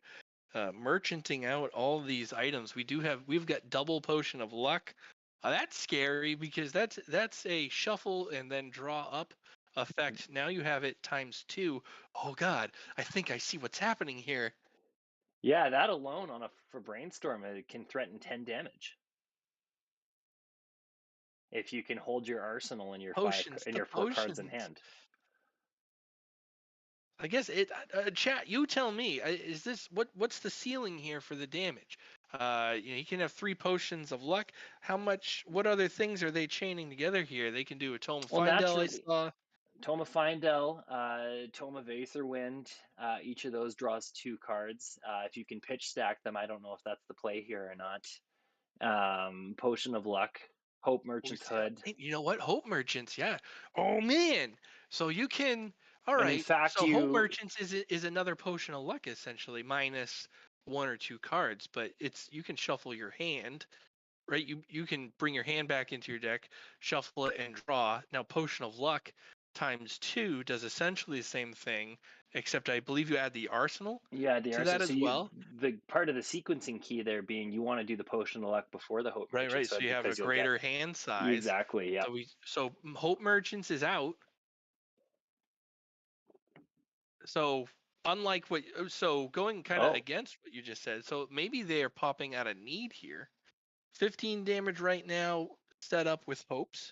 Merchanting out all these items. We've got double potion of luck. That's scary because that's a shuffle and then draw up effect. Now you have it ×2. Oh god, I think I see what's happening here. Yeah, that alone for Brainstorm, it can threaten 10 damage. If you can hold your arsenal and your Potions, 4 cards in hand. I guess chat. You tell me. Is this what's the ceiling here for the damage? You can have 3 potions of luck. How much? What other things are they chaining together here? They can do a Tome of Findel. I saw. Tome of Findel, Tome of Aetherwind. Each of those draws 2 cards. If you can pitch stack them, I don't know if that's the play here or not. Potion of Luck, Hope Merchant's Hood. You know what? Hope Merchants, yeah. Oh man. So you can. All right. And in fact, so Hope Merchants is another potion of luck essentially, minus 1 or 2 cards, but you can shuffle your hand, right? You can bring your hand back into your deck, shuffle it, and draw. Now potion of luck ×2 does essentially the same thing, except I believe you add the arsenal. Yeah, the to arsenal. that as well. The part of the sequencing key there being you want to do the potion of luck before the Hope Merchants. Right. So you have a greater hand size. Exactly. Yeah. So Hope Merchants is out. So unlike going kind of against what you just said, so maybe they are popping out a need here. 15 damage right now, set up with hopes.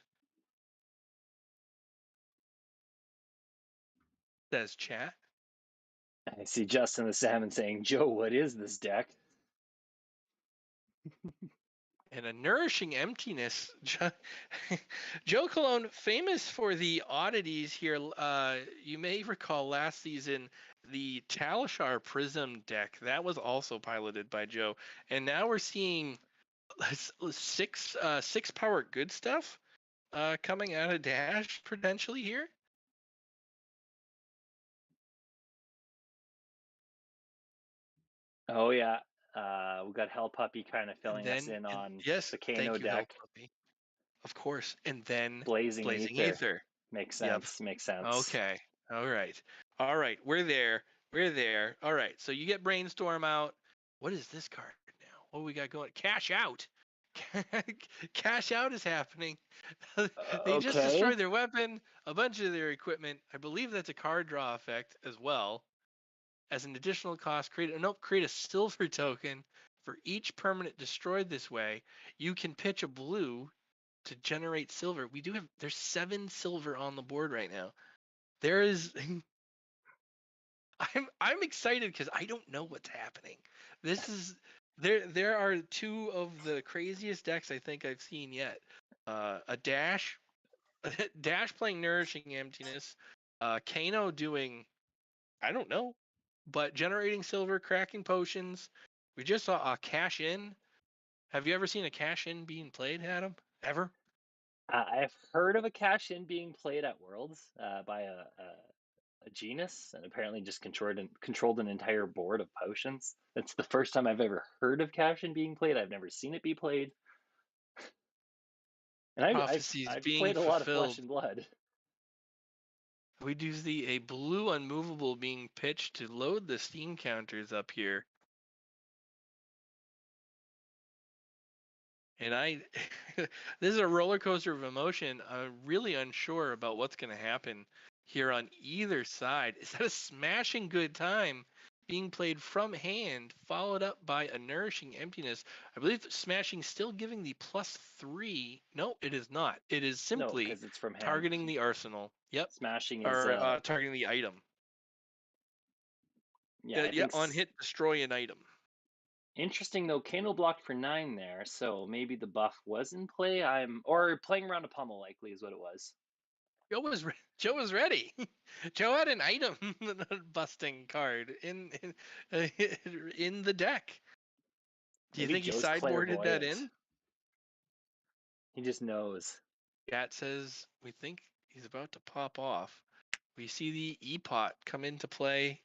Says chat. I see Justin the Salmon saying, Joe, what is this deck? And a nourishing emptiness. Joe Cologne, famous for the oddities here. You may recall last season the Talishar Prism deck. That was also piloted by Joe. And now we're seeing 6 power good stuff coming out of Dash potentially here. Oh, yeah. We got Hell Puppy kind of filling us in on the Kano deck. Of course. And then Blazing Ether. Makes sense. Yep. Makes sense. Okay. All right. We're there. All right. So you get Brainstorm out. What is this card now? What do we got going? Cash Out. Cash Out is happening. They just destroyed their weapon, a bunch of their equipment. I believe that's a card draw effect as well. As an additional cost, create a silver token for each permanent destroyed this way. You can pitch a blue to generate silver. There's 7 silver on the board right now. There is I'm excited because I don't know what's happening. This is there are 2 of the craziest decks I think I've seen yet. A Dash playing Nourishing Emptiness, Kano doing I don't know, but generating silver, cracking potions. We just saw a Cash In. Have you ever seen a Cash In being played, Adam? Ever? I've heard of a Cash In being played at Worlds by a genus, and apparently just controlled an entire board of potions. That's the first time I've ever heard of Cash In being played. I've never seen it be played. And I've played a lot of Flesh and Blood. We do see a blue unmovable being pitched to load the steam counters up here. And this is a roller coaster of emotion. I'm really unsure about what's going to happen here on either side. Is that a smashing good time being played from hand, followed up by a Nourishing Emptiness. I believe Smashing still giving the +3. No, it is not. It is No, simply because it's from hand. targeting the arsenal. Yep. Smashing is Or targeting the item. yeah. I Yeah, think on hit, destroy an item. interesting though. Kano blocked for 9 there, so maybe the buff was in play. Or playing around a pummel likely is what it was. Joe was ready. Joe had an item busting card in the deck. Do you Maybe think he Joe's sideboarded that clairvoyant. in? He just knows. Cat says we think he's about to pop off. We see the E-Pot come into play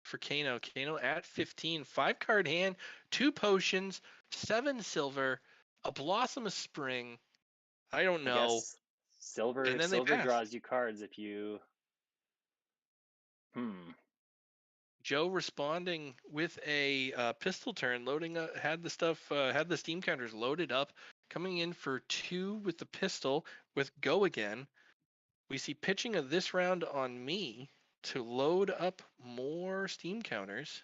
for Kano. Kano at 15, 5-card hand, 2 potions, 7 silver, a Blossom of Spring. I don't I know. guess silver And then they silver pass. draws you cards if you. Joe responding with a pistol turn, loading up, had the steam counters loaded up, coming in for 2 with the pistol with go again. We see pitching of this round on me to load up more steam counters.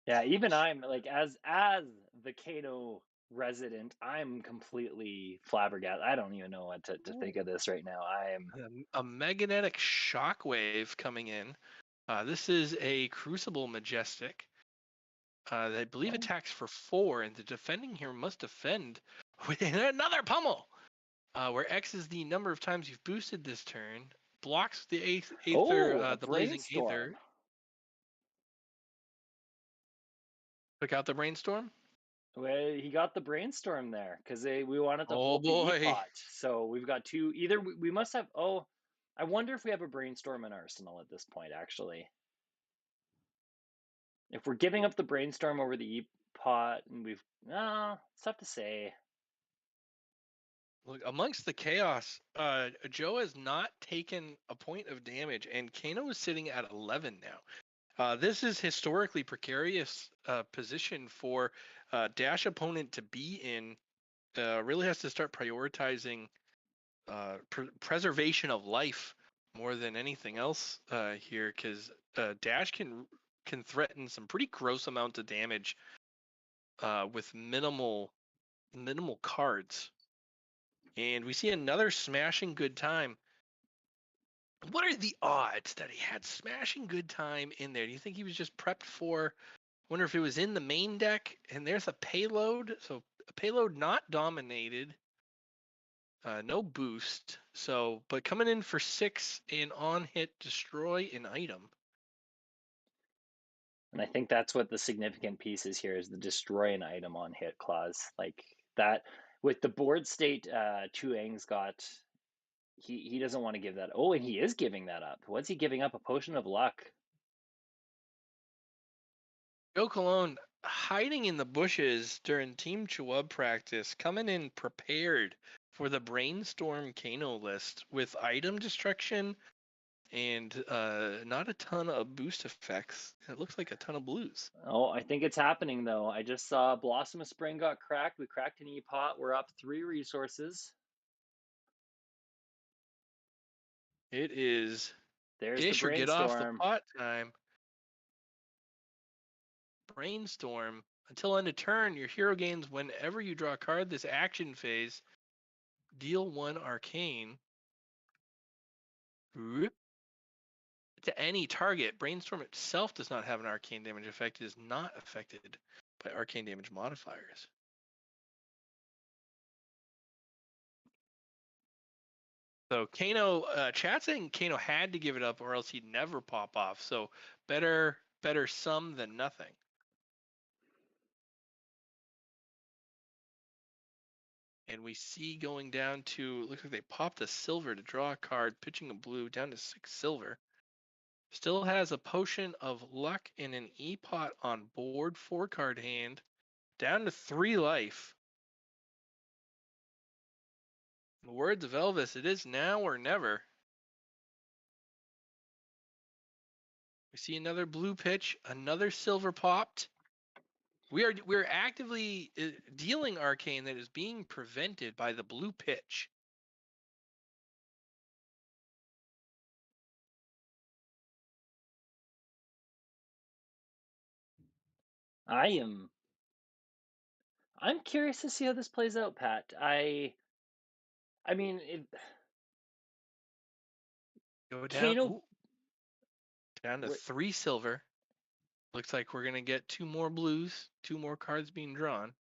Yeah, even I'm like as the Kano resident, I'm completely flabbergasted. I don't even know what to think of this right now. I am. A magnetic shockwave coming in. This is a Crucible Majestic. I believe attacks for 4, and the defending here must defend with another pummel. Where X is the number of times you've boosted this turn, blocks the the Blazing Aether. Took out the Brainstorm. Well, he got the brainstorm there because we wanted to Oh hold the boy. E-Pot. So we've got 2. Either we must have. Oh, I wonder if we have a brainstorm in Arsenal at this point. Actually, if we're giving up the brainstorm over the E-Pot, and we've it's tough to say. Look, amongst the chaos, Joe has not taken a point of damage, and Kano is sitting at 11 now. This is historically precarious position for Dash opponent to be in. Really has to start prioritizing preservation of life more than anything else here, because Dash can threaten some pretty gross amounts of damage with minimal cards. And we see another Smashing Good Time. What are the odds that he had Smashing Good Time in there? Do you think he was just prepped for? Wonder if it was in the main deck, and there's a payload. So a payload not dominated. No boost. So, but coming in for 6 in on hit, destroy an item. And I think that's what the significant piece is here is the destroy an item on hit clause. Like that with the board state Chuang's got he doesn't want to give that. Oh, and he is giving that up. What's he giving up? A potion of luck. Joe Cologne hiding in the bushes during Team Chuwub practice, coming in prepared for the Brainstorm Kano list with item destruction and not a ton of boost effects. It looks like a ton of blues. Oh, I think it's happening though. I just saw Blossom of Spring got cracked. We cracked an E-Pot. We're up 3 resources. It is There's ish the or get off the brainstorm. pot time. Brainstorm. Until end of turn, your hero gains whenever you draw a card this action phase. Deal 1 arcane to any target. Brainstorm itself does not have an arcane damage effect. It is not affected by arcane damage modifiers. So Kano, chat saying Kano had to give it up or else he'd never pop off. So better some than nothing. And we see going down to, looks like they popped a silver to draw a card, pitching a blue down to 6 silver. Still has a potion of luck and an E-Pot on board, 4-card hand, down to 3 life. In the words of Elvis, it is now or never. We see another blue pitch, another silver popped. We're actively dealing arcane that is being prevented by the blue pitch. I'm curious to see how this plays out, Pat. I mean, Go down. Kano. Ooh, down to Wait, 3 silver. Looks like we're gonna get 2 more blues. 2 more cards being drawn.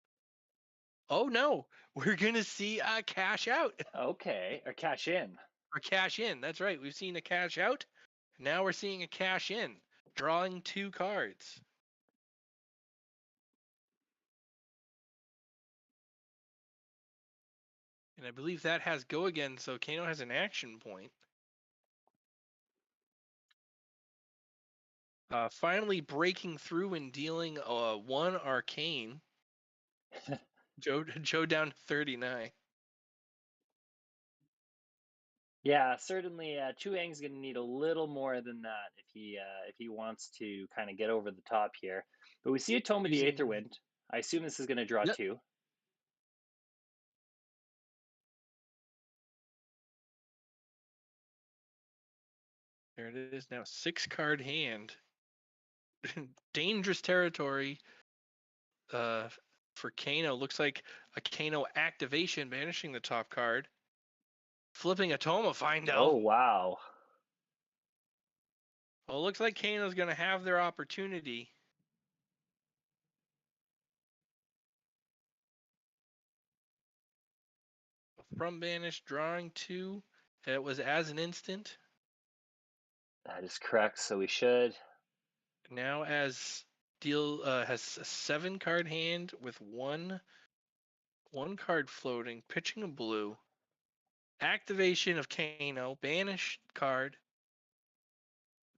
Oh no, we're gonna see a cash out okay, or cash in. or cash in. That's right. We've seen a cash out. Now we're seeing a cash in. Drawing 2 cards. And I believe that has go again, so Kano has an action point. Finally breaking through and dealing 1 arcane. Joe down to 39. Yeah, certainly. Chuang's going to need a little more than that if he wants to kind of get over the top here. But we see a Tome of the Using Aetherwind. I assume this is going to draw Yep. 2. There it is now. 6-card hand. Dangerous territory for Kano. Looks like a Kano activation, banishing the top card. Flipping a Tome of Find Oh, Out. wow. Well, it looks like Kano's going to have their opportunity. From banish, drawing 2. It was as an instant. That is correct, so we should. Now as deal has a 7-card hand with one card floating, pitching a blue. Activation of Kano, banish card.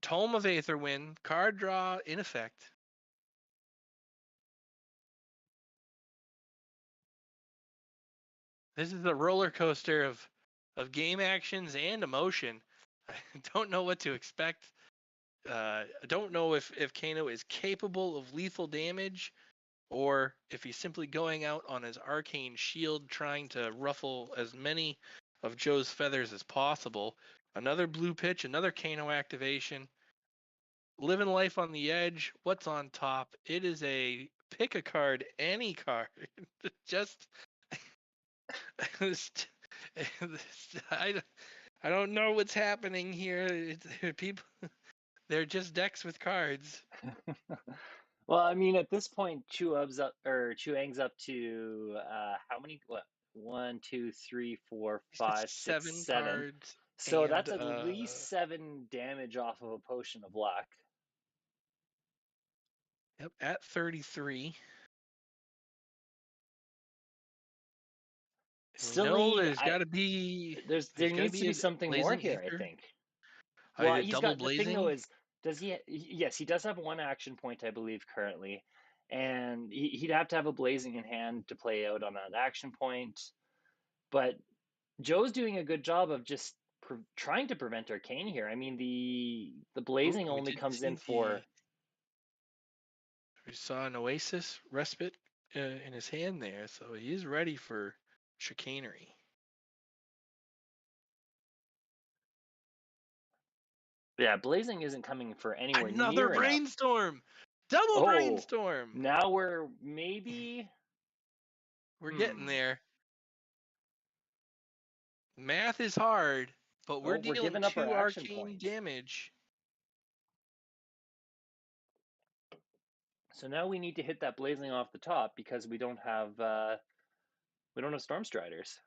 Tome of Aetherwind, card draw in effect. This is a roller coaster of game actions and emotion. I don't know what to expect. I don't know if Kano is capable of lethal damage, or if he's simply going out on his arcane shield trying to ruffle as many of Joe's feathers as possible. Another blue pitch, another Kano activation. Living life on the edge. What's on top? It is a pick a card, any card. Just I don't know what's happening here. People, they're just decks with cards. Well, I mean, at this point, Chuang's up to how many? What? 1, 2, 3, 4, He's got 5, 6, 7 7. cards, So and that's at least 7 damage off of a potion of luck. yep, at 33. We Still know need there's got to be there got to needs to be be a something more blazing here, I ether. think. Is Well, it he's double got the thing though blazing? is does he yes, he does have 1 action point I believe currently. And he'd have to have a blazing in hand to play out on that action point. But Joe's doing a good job of just trying to prevent Arcane here. I mean, the Ooh, blazing we only did comes in see for we saw an Oasis respite in his hand there, so he is ready for chicanery. yeah, blazing isn't coming for anywhere Another near enough. brainstorm, double Oh, brainstorm. now we're maybe We're getting there. Math is hard, but we're Oh, we're dealing giving up our 2 action arcane point. damage. So now we need to hit that blazing off the top because we don't have Storm Striders.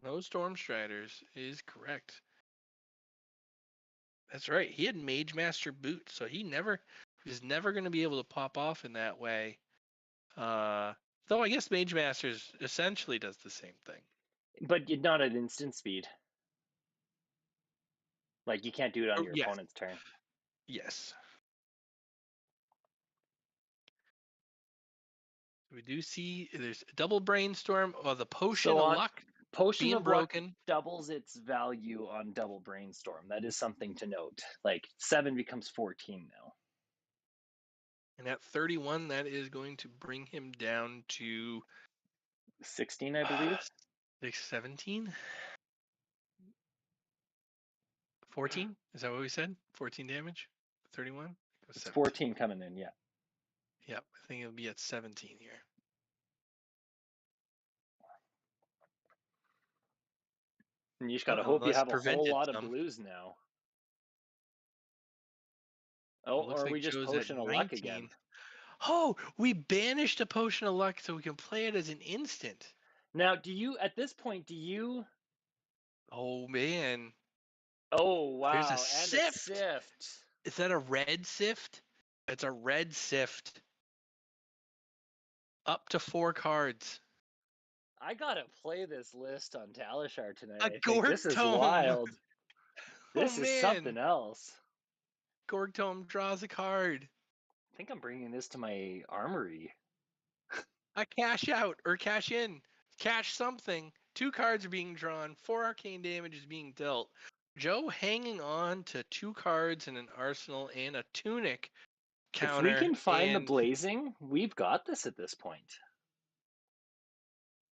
No Storm Striders is correct. That's right. He had Mage Master Boot, so he was never going to be able to pop off in that way. Though I guess Mage Masters essentially does the same thing. But not at instant speed. Like you can't do it on Oh, your yes. opponent's turn. Yes. We do see there's a double brainstorm or the potion of luck Potion being of broken. Luck doubles its value on double brainstorm. That is something to note. Like 7 becomes 14 now. And at 31, that is going to bring him down to 16, I believe. 17? 14? Is that what we said? 14 damage? 31? It's 14 coming in, yeah. Yep, I think it'll be at 17 here. And you just got to hope you Unless have a whole prevented lot of some. blues now. It Oh, looks or are like we just Joe's at potion of 19. luck again? Oh, we banished a potion of luck so we can play it as an instant. Now, do you, at this point, do you... Oh, man. Oh, There's a wow, and a sift. sift. Is that a red sift? It's a red sift. Up to 4 cards. I gotta play this list on Talishar tonight. A I think this is Gorg Tome. wild. This Oh, is man. something else. Gorg Tome draws a card. I think I'm bringing this to my armory. A cash out or cash in. Cash something. 2 cards are being drawn. 4 arcane damage is being dealt. Joe hanging on to 2 cards in an arsenal and a tunic counter. If we can find the and blazing, we've got this at this point.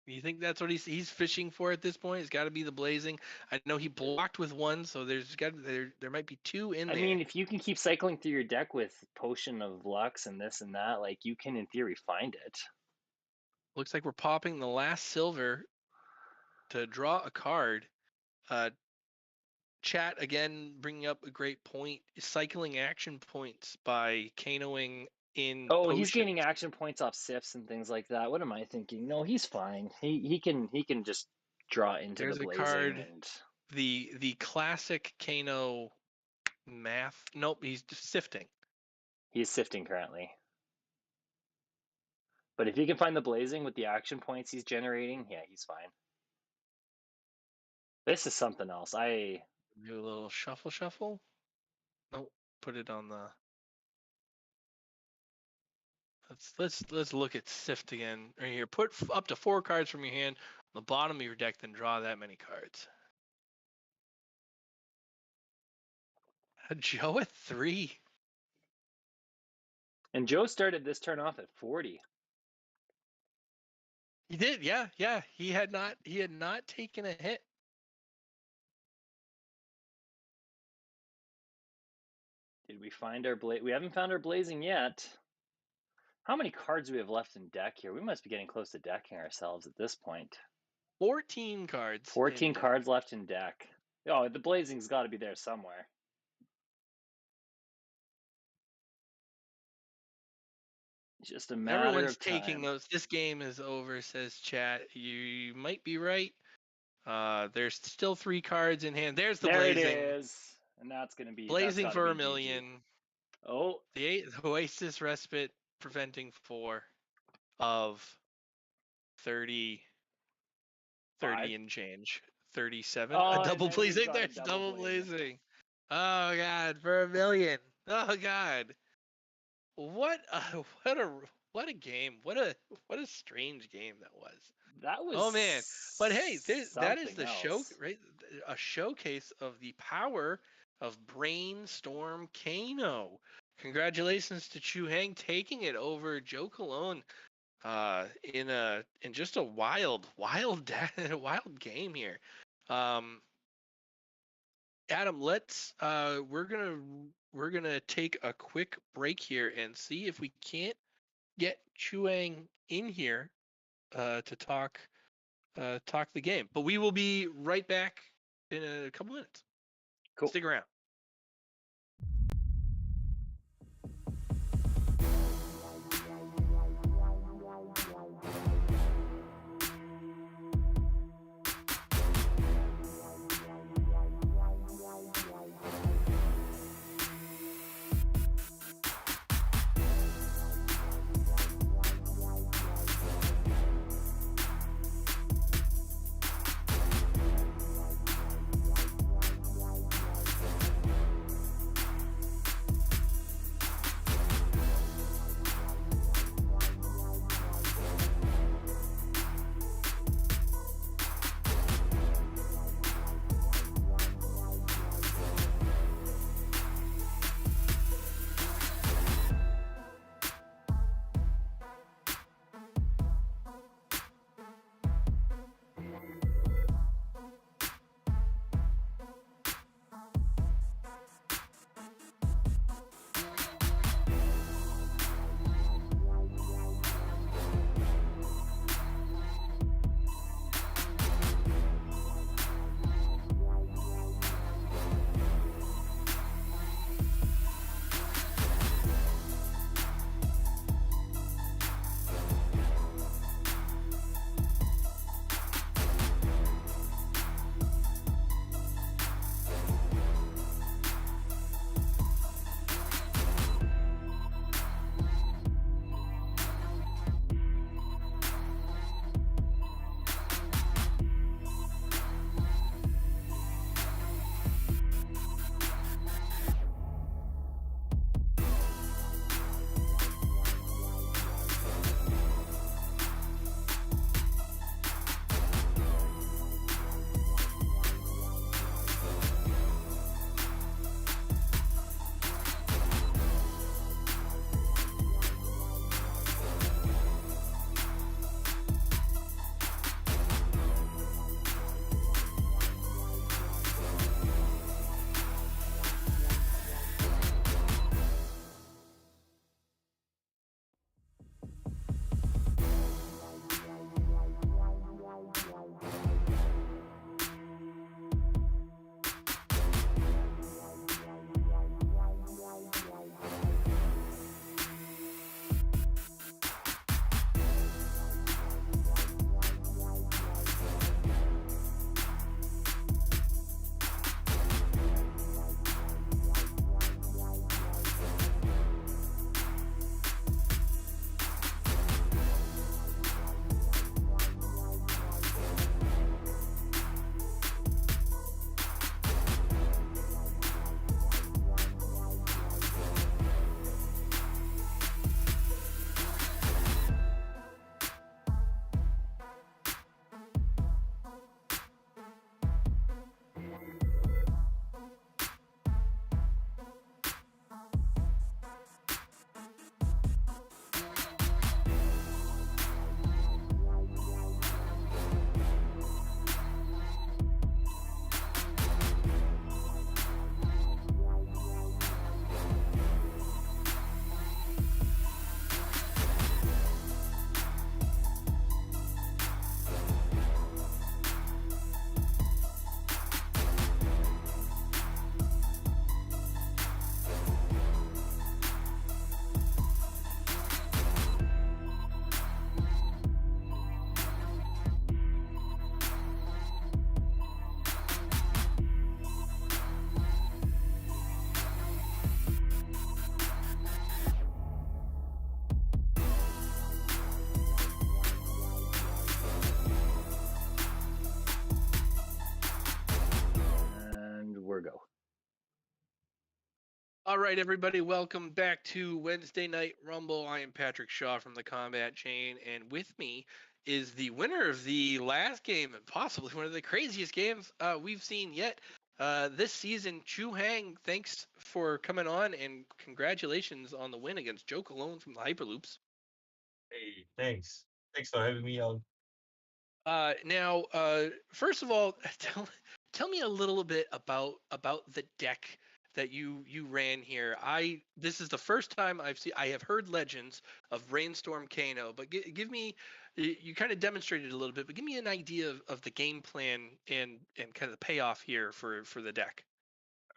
you think that's what he's fishing for at this point? It's got to be the blazing. I know he blocked with 1, so there might be 2 in there. I mean, if you can keep cycling through your deck with Potion of Lux and this and that, like, you can in theory find it. Looks like we're popping the last silver to draw a card. Chat again bringing up a great point. Cycling action points by Kanoing in. Oh, potions. he's gaining action points off sifts and things like that. What am I thinking? No, he's fine. He can just draw into There's the a blazing card. and The classic Kano math. Nope, he's just sifting. he's sifting currently. But if he can find the blazing with the action points he's generating, yeah, he's fine. This is something else. Do a little shuffle. Nope, put it on the. Let's look at sift again right here. Put up to 4 cards from your hand on the bottom of your deck, then draw that many cards. Joe at 3. And Joe started this turn off at 40. He did, yeah. He had not taken a hit. Did we find our we haven't found our blazing yet. How many cards do we have left in deck here? We must be getting close to decking ourselves at this point. 14 cards. 14 cards left in deck. Oh, the blazing's got to be there somewhere. It's just a matter Everyone's of time. taking those. This game is over, says chat. You might be right. There's still 3 cards in hand. There's the blazing. There it is. And that's going to be Blazing for be a million. GG. Oh. The Oasis Respite preventing 4 of 30 and change. 37. Oh, a double blazing. There's double blazing. Oh god, for a million. Oh god. What a game. What a strange game that was. That was. Oh man. But hey, that is the show, else. right? A showcase of the power of Brainstorm Kano. Congratulations to Heng taking it over Joe Cologne in just a wild game here. Adam, let's we're gonna take a quick break here and see if we can't get Chuang in here to talk the game. But we will be right back in a couple minutes. Cool. Stick around. ago. All right, everybody, welcome back to Wednesday Night Rumble. I am Patrick Shaw from the Combat Chain, and with me is the winner of the last game and possibly one of the craziest games we've seen yet this season, Heng. Thanks for coming on, and congratulations on the win against Joe Cologne from the Hyperloops. Hey, thanks. Thanks for having me on. Now, first of all, tell me a little bit about the deck that you ran here. This is the first time I have heard legends of Rainstorm Kano, but give me, you kind of demonstrated a little bit, but give me an idea of the game plan and kind of the payoff here for the deck.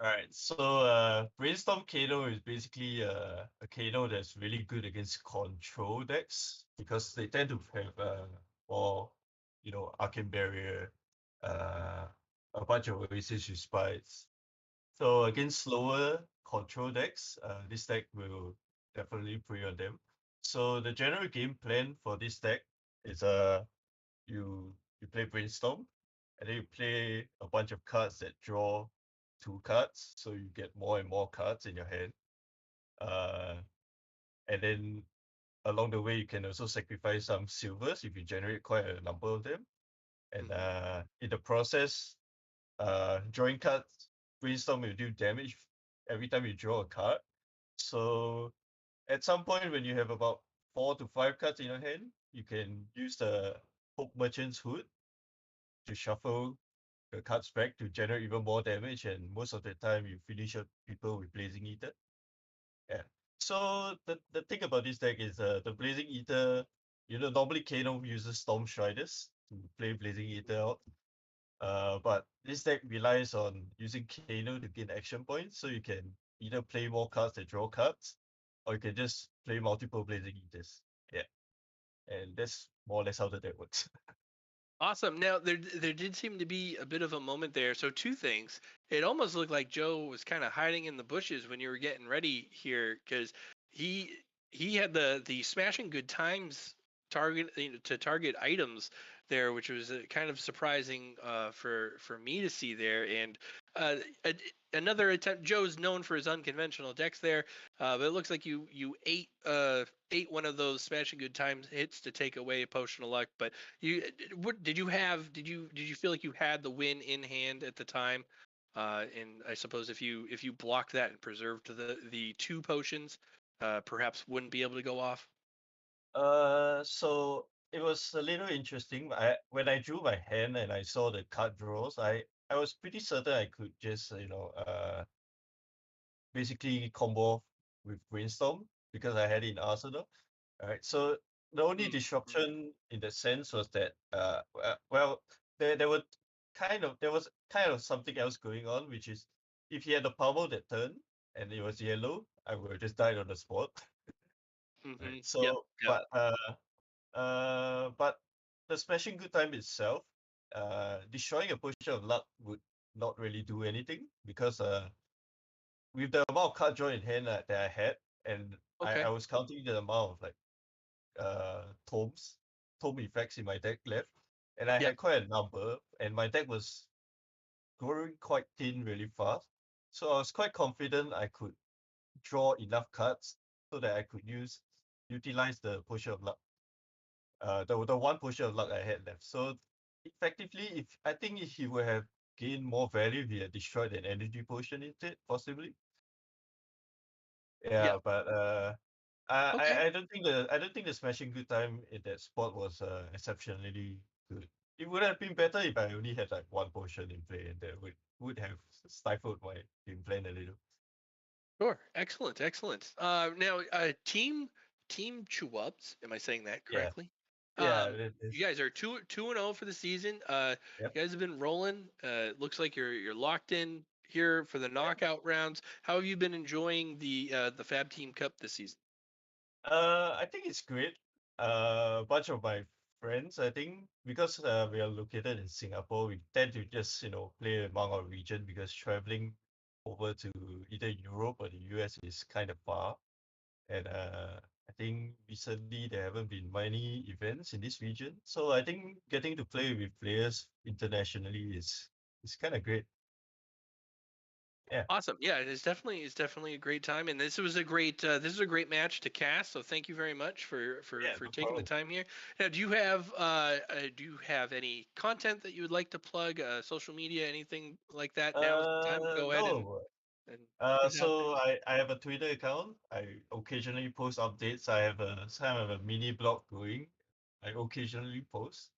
All right, so Brainstorm Kano is basically a Kano that's really good against control decks because they tend to have more, Arcane Barrier, a bunch of Oasis Respites. So against slower control decks, this deck will definitely prey on them. So the general game plan for this deck is you play Brainstorm, and then you play a bunch of cards that draw 2 cards, so you get more and more cards in your hand. And then along the way, you can also sacrifice some silvers if you generate quite a number of them. And in the process, drawing cards, Brainstorm will do damage every time you draw a card. So at some point when you have about 4 to 5 cards in your hand, you can use the Hope Merchant's Hood to shuffle the cards back to generate even more damage, and most of the time you finish up people with Blazing Eater. Yeah. So the thing about this deck is the Blazing Eater, normally Kano uses Storm Striders to play Blazing Eater out. But this deck relies on using Kano to gain action points, so you can either play more cards that draw cards, or you can just play multiple Blazing Eaters. Yeah. And that's more or less how the deck works. Awesome. Now there did seem to be a bit of a moment there. So two things. It almost looked like Joe was kind of hiding in the bushes when you were getting ready here, because he had the smashing good times to target items there, which was kind of surprising for me to see there. And another attempt. Joe's known for his unconventional decks there, but it looks like you ate one of those smashing good times hits to take away a potion of luck. But did you feel like you had the win in hand at the time? And I suppose if you blocked that and preserved the 2 potions, perhaps wouldn't be able to go off. So it was a little interesting. When I drew my hand and I saw the card draws, I was pretty certain I could just basically combo with Brainstorm because I had it in Arsenal. All right. So the only disruption in that sense was that well there was kind of something else going on, which is if he had the power that turn and it was yellow, I would have just died on the spot. Right. Yep. So Yep. but the smashing good time itself, destroying a potion of luck would not really do anything because with the amount of card draw in hand that I had, and Okay. I was counting the amount of like tome effects in my deck left, and I Yep. had quite a number, and my deck was growing quite thin really fast. So I was quite confident I could draw enough cards so that I could utilize the potion of luck. The 1 potion of luck I had left. So effectively, if he would have gained more value if he had destroyed an energy potion instead, possibly. Yeah, Yep. but Okay. I don't think the smashing good time in that spot was exceptionally good. It would have been better if I only had like 1 potion in play, and that would have stifled my game plan a little. Sure. Excellent. Excellent. Now, team Chuwubs. Am I saying that Yeah, correctly? yeah. You guys are 2-0 for the season. Yep. You guys have been rolling. Looks like you're locked in here for the knockout rounds. How have you been enjoying the Fab Team Cup this season? I think it's great. A bunch of my friends, I think, because we are located in Singapore, we tend to just play among our region because traveling over to either Europe or the US is kind of far. And I think recently there haven't been many events in this region, so I think getting to play with players internationally is kind of great. Awesome. Yeah, it's definitely a great time, and this is a great match to cast. So thank you very much for No taking the problem. time here. Now, do you have any content that you would like to plug? Social media, anything like that? Now's the time. Go ahead and No. and put it out there. So I have a Twitter account. I occasionally post updates. I have a kind of a mini blog going. I occasionally post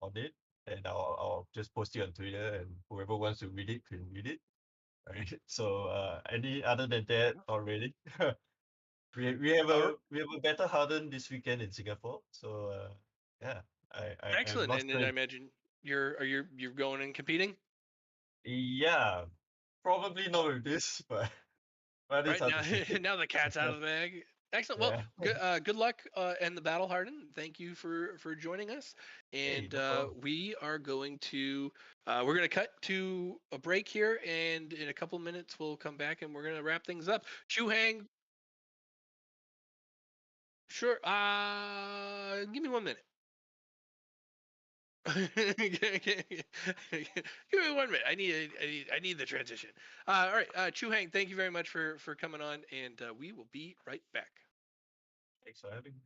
on it, and I'll just post it on Twitter, and whoever wants to read it can read it. Right. So any other than that, not really. All We have a better Harden this weekend in Singapore. So yeah, I'm excellent. not And sure. I imagine you're going and competing. Yeah, probably not with this, but it's Right hard now, to say. now the cat's out of the bag. Excellent. Well, Yeah. good luck in the battle, Harden. Thank you for joining us. Hey, And no problem. we are going to cut to a break here, and in a couple minutes we'll come back and we're gonna wrap things up. Chu Heng, sure. Give me 1 minute. Give me 1 minute. I need the transition. All right, Chu Heng, thank you very much for coming on, and we will be right back. Thanks for having me.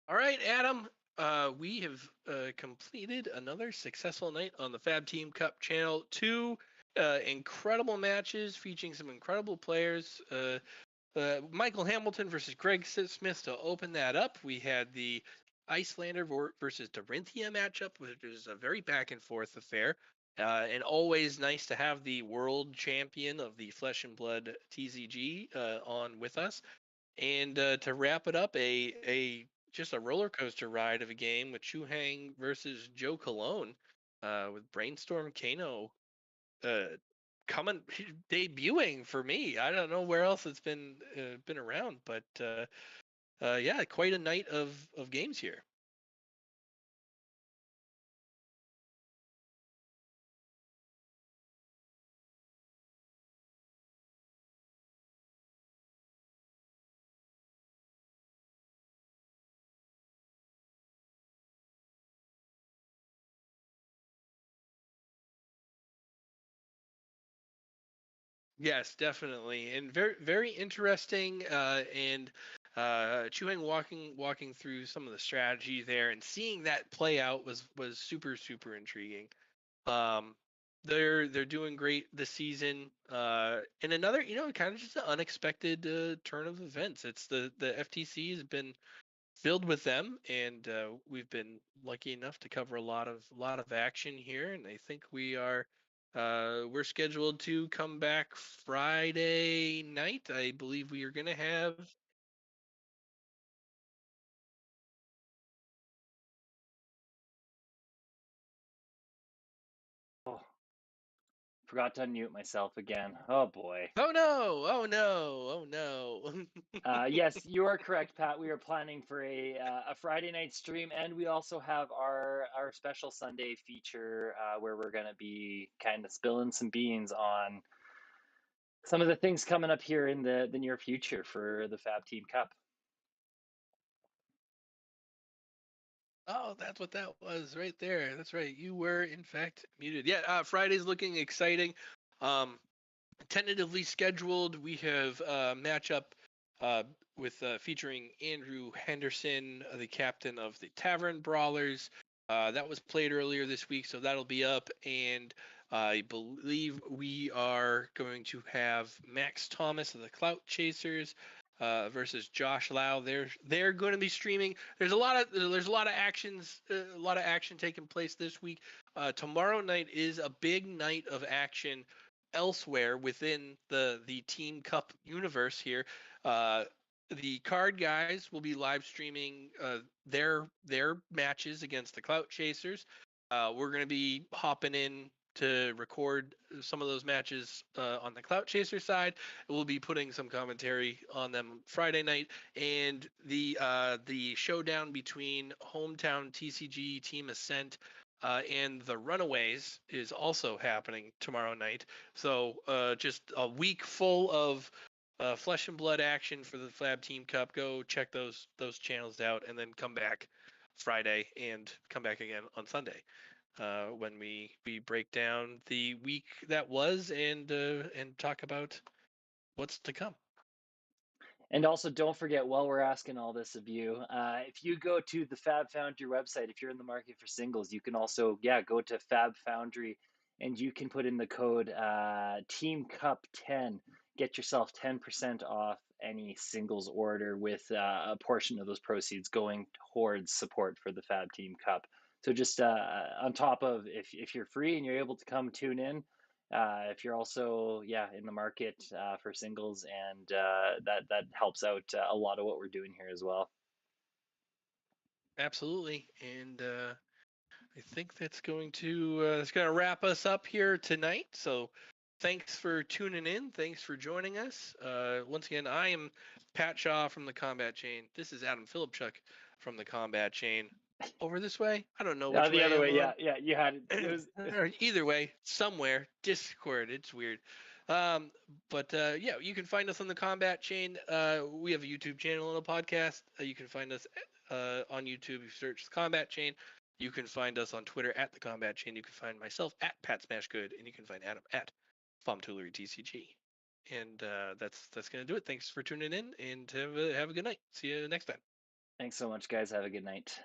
All right, Adam. We have completed another successful night on the Fab Team Cup channel. Two incredible matches featuring some incredible players. Michael Hamilton versus Greg Smith to open that up. We had the Icelander versus Dorinthia matchup, which was a very back and forth affair. And always nice to have the world champion of the Flesh and Blood TCG on with us. And to wrap it up, just a roller coaster ride of a game with Chu Heng versus Joe Cologne, with Brainstorm Kano coming debuting for me. I don't know where else it's been around, but yeah, quite a night of games here. Yes, definitely, and very interesting. And Chu Heng walking through some of the strategy there and seeing that play out was super intriguing. Um, they're doing great this season. And another, kind of just an unexpected turn of events. It's the FTC has been filled with them, and we've been lucky enough to cover a lot of action here. And I think we are We're scheduled to come back Friday night. I believe we are going to have. Oh, forgot to unmute myself again. Oh boy. Oh no! Oh no! Oh no! Yes, you are correct, Pat. We are planning for a Friday night stream, and we also have our special Sunday feature where we're going to be kind of spilling some beans on some of the things coming up here in the near future for the Fab Team Cup. Oh, that's what that was right there. That's right. You were in fact muted. Yeah, Friday's looking exciting. Tentatively scheduled. We have a matchup with featuring Andrew Henderson, the captain of the Tavern Brawlers. That was played earlier this week, so that'll be up. And I believe we are going to have Max Thomas of the Clout Chasers versus Josh Lau. They're going to be streaming. There's a lot of action taking place this week. Tomorrow night is a big night of action elsewhere within the Team Cup universe here. The card guys will be live streaming their matches against the Clout Chasers. We're going to be hopping in to record some of those matches on the Clout Chaser side. We'll be putting some commentary on them Friday night, and the showdown between Hometown TCG Team Ascent and the Runaways is also happening tomorrow night. So just a week full of flesh and blood action for the Flab Team Cup. Go check those channels out, and then come back Friday and come back again on Sunday when we break down the week that was and talk about what's to come. And also, don't forget, while we're asking all this of you, if you go to the Fab Foundry website, if you're in the market for singles, you can also, go to Fab Foundry and you can put in the code Team Cup 10. Get yourself 10% off any singles order with a portion of those proceeds going towards support for the Fab Team Cup. So just on top of if you're free and you're able to come tune in, if you're also in the market for singles, and that helps out a lot of what we're doing here as well. Absolutely, and I think that's going to wrap us up here tonight. So thanks for tuning in. Thanks for joining us. Once again, I am Pat Shaw from the Combat Chain. This is Adam Philipchuk from the Combat Chain. Over this way? I don't know which The way other I'm way, on. you had it. Was... Either way, somewhere. Discord, it's weird. But you can find us on the Combat Chain. We have a YouTube channel and a podcast. You can find us on YouTube. If you search the Combat Chain. You can find us on Twitter at the Combat Chain. You can find myself at Pat Smashgood, and you can find Adam at Fomtoolery TCG. And that's gonna do it. Thanks for tuning in, and have a good night. See you next time. Thanks so much, guys. Have a good night.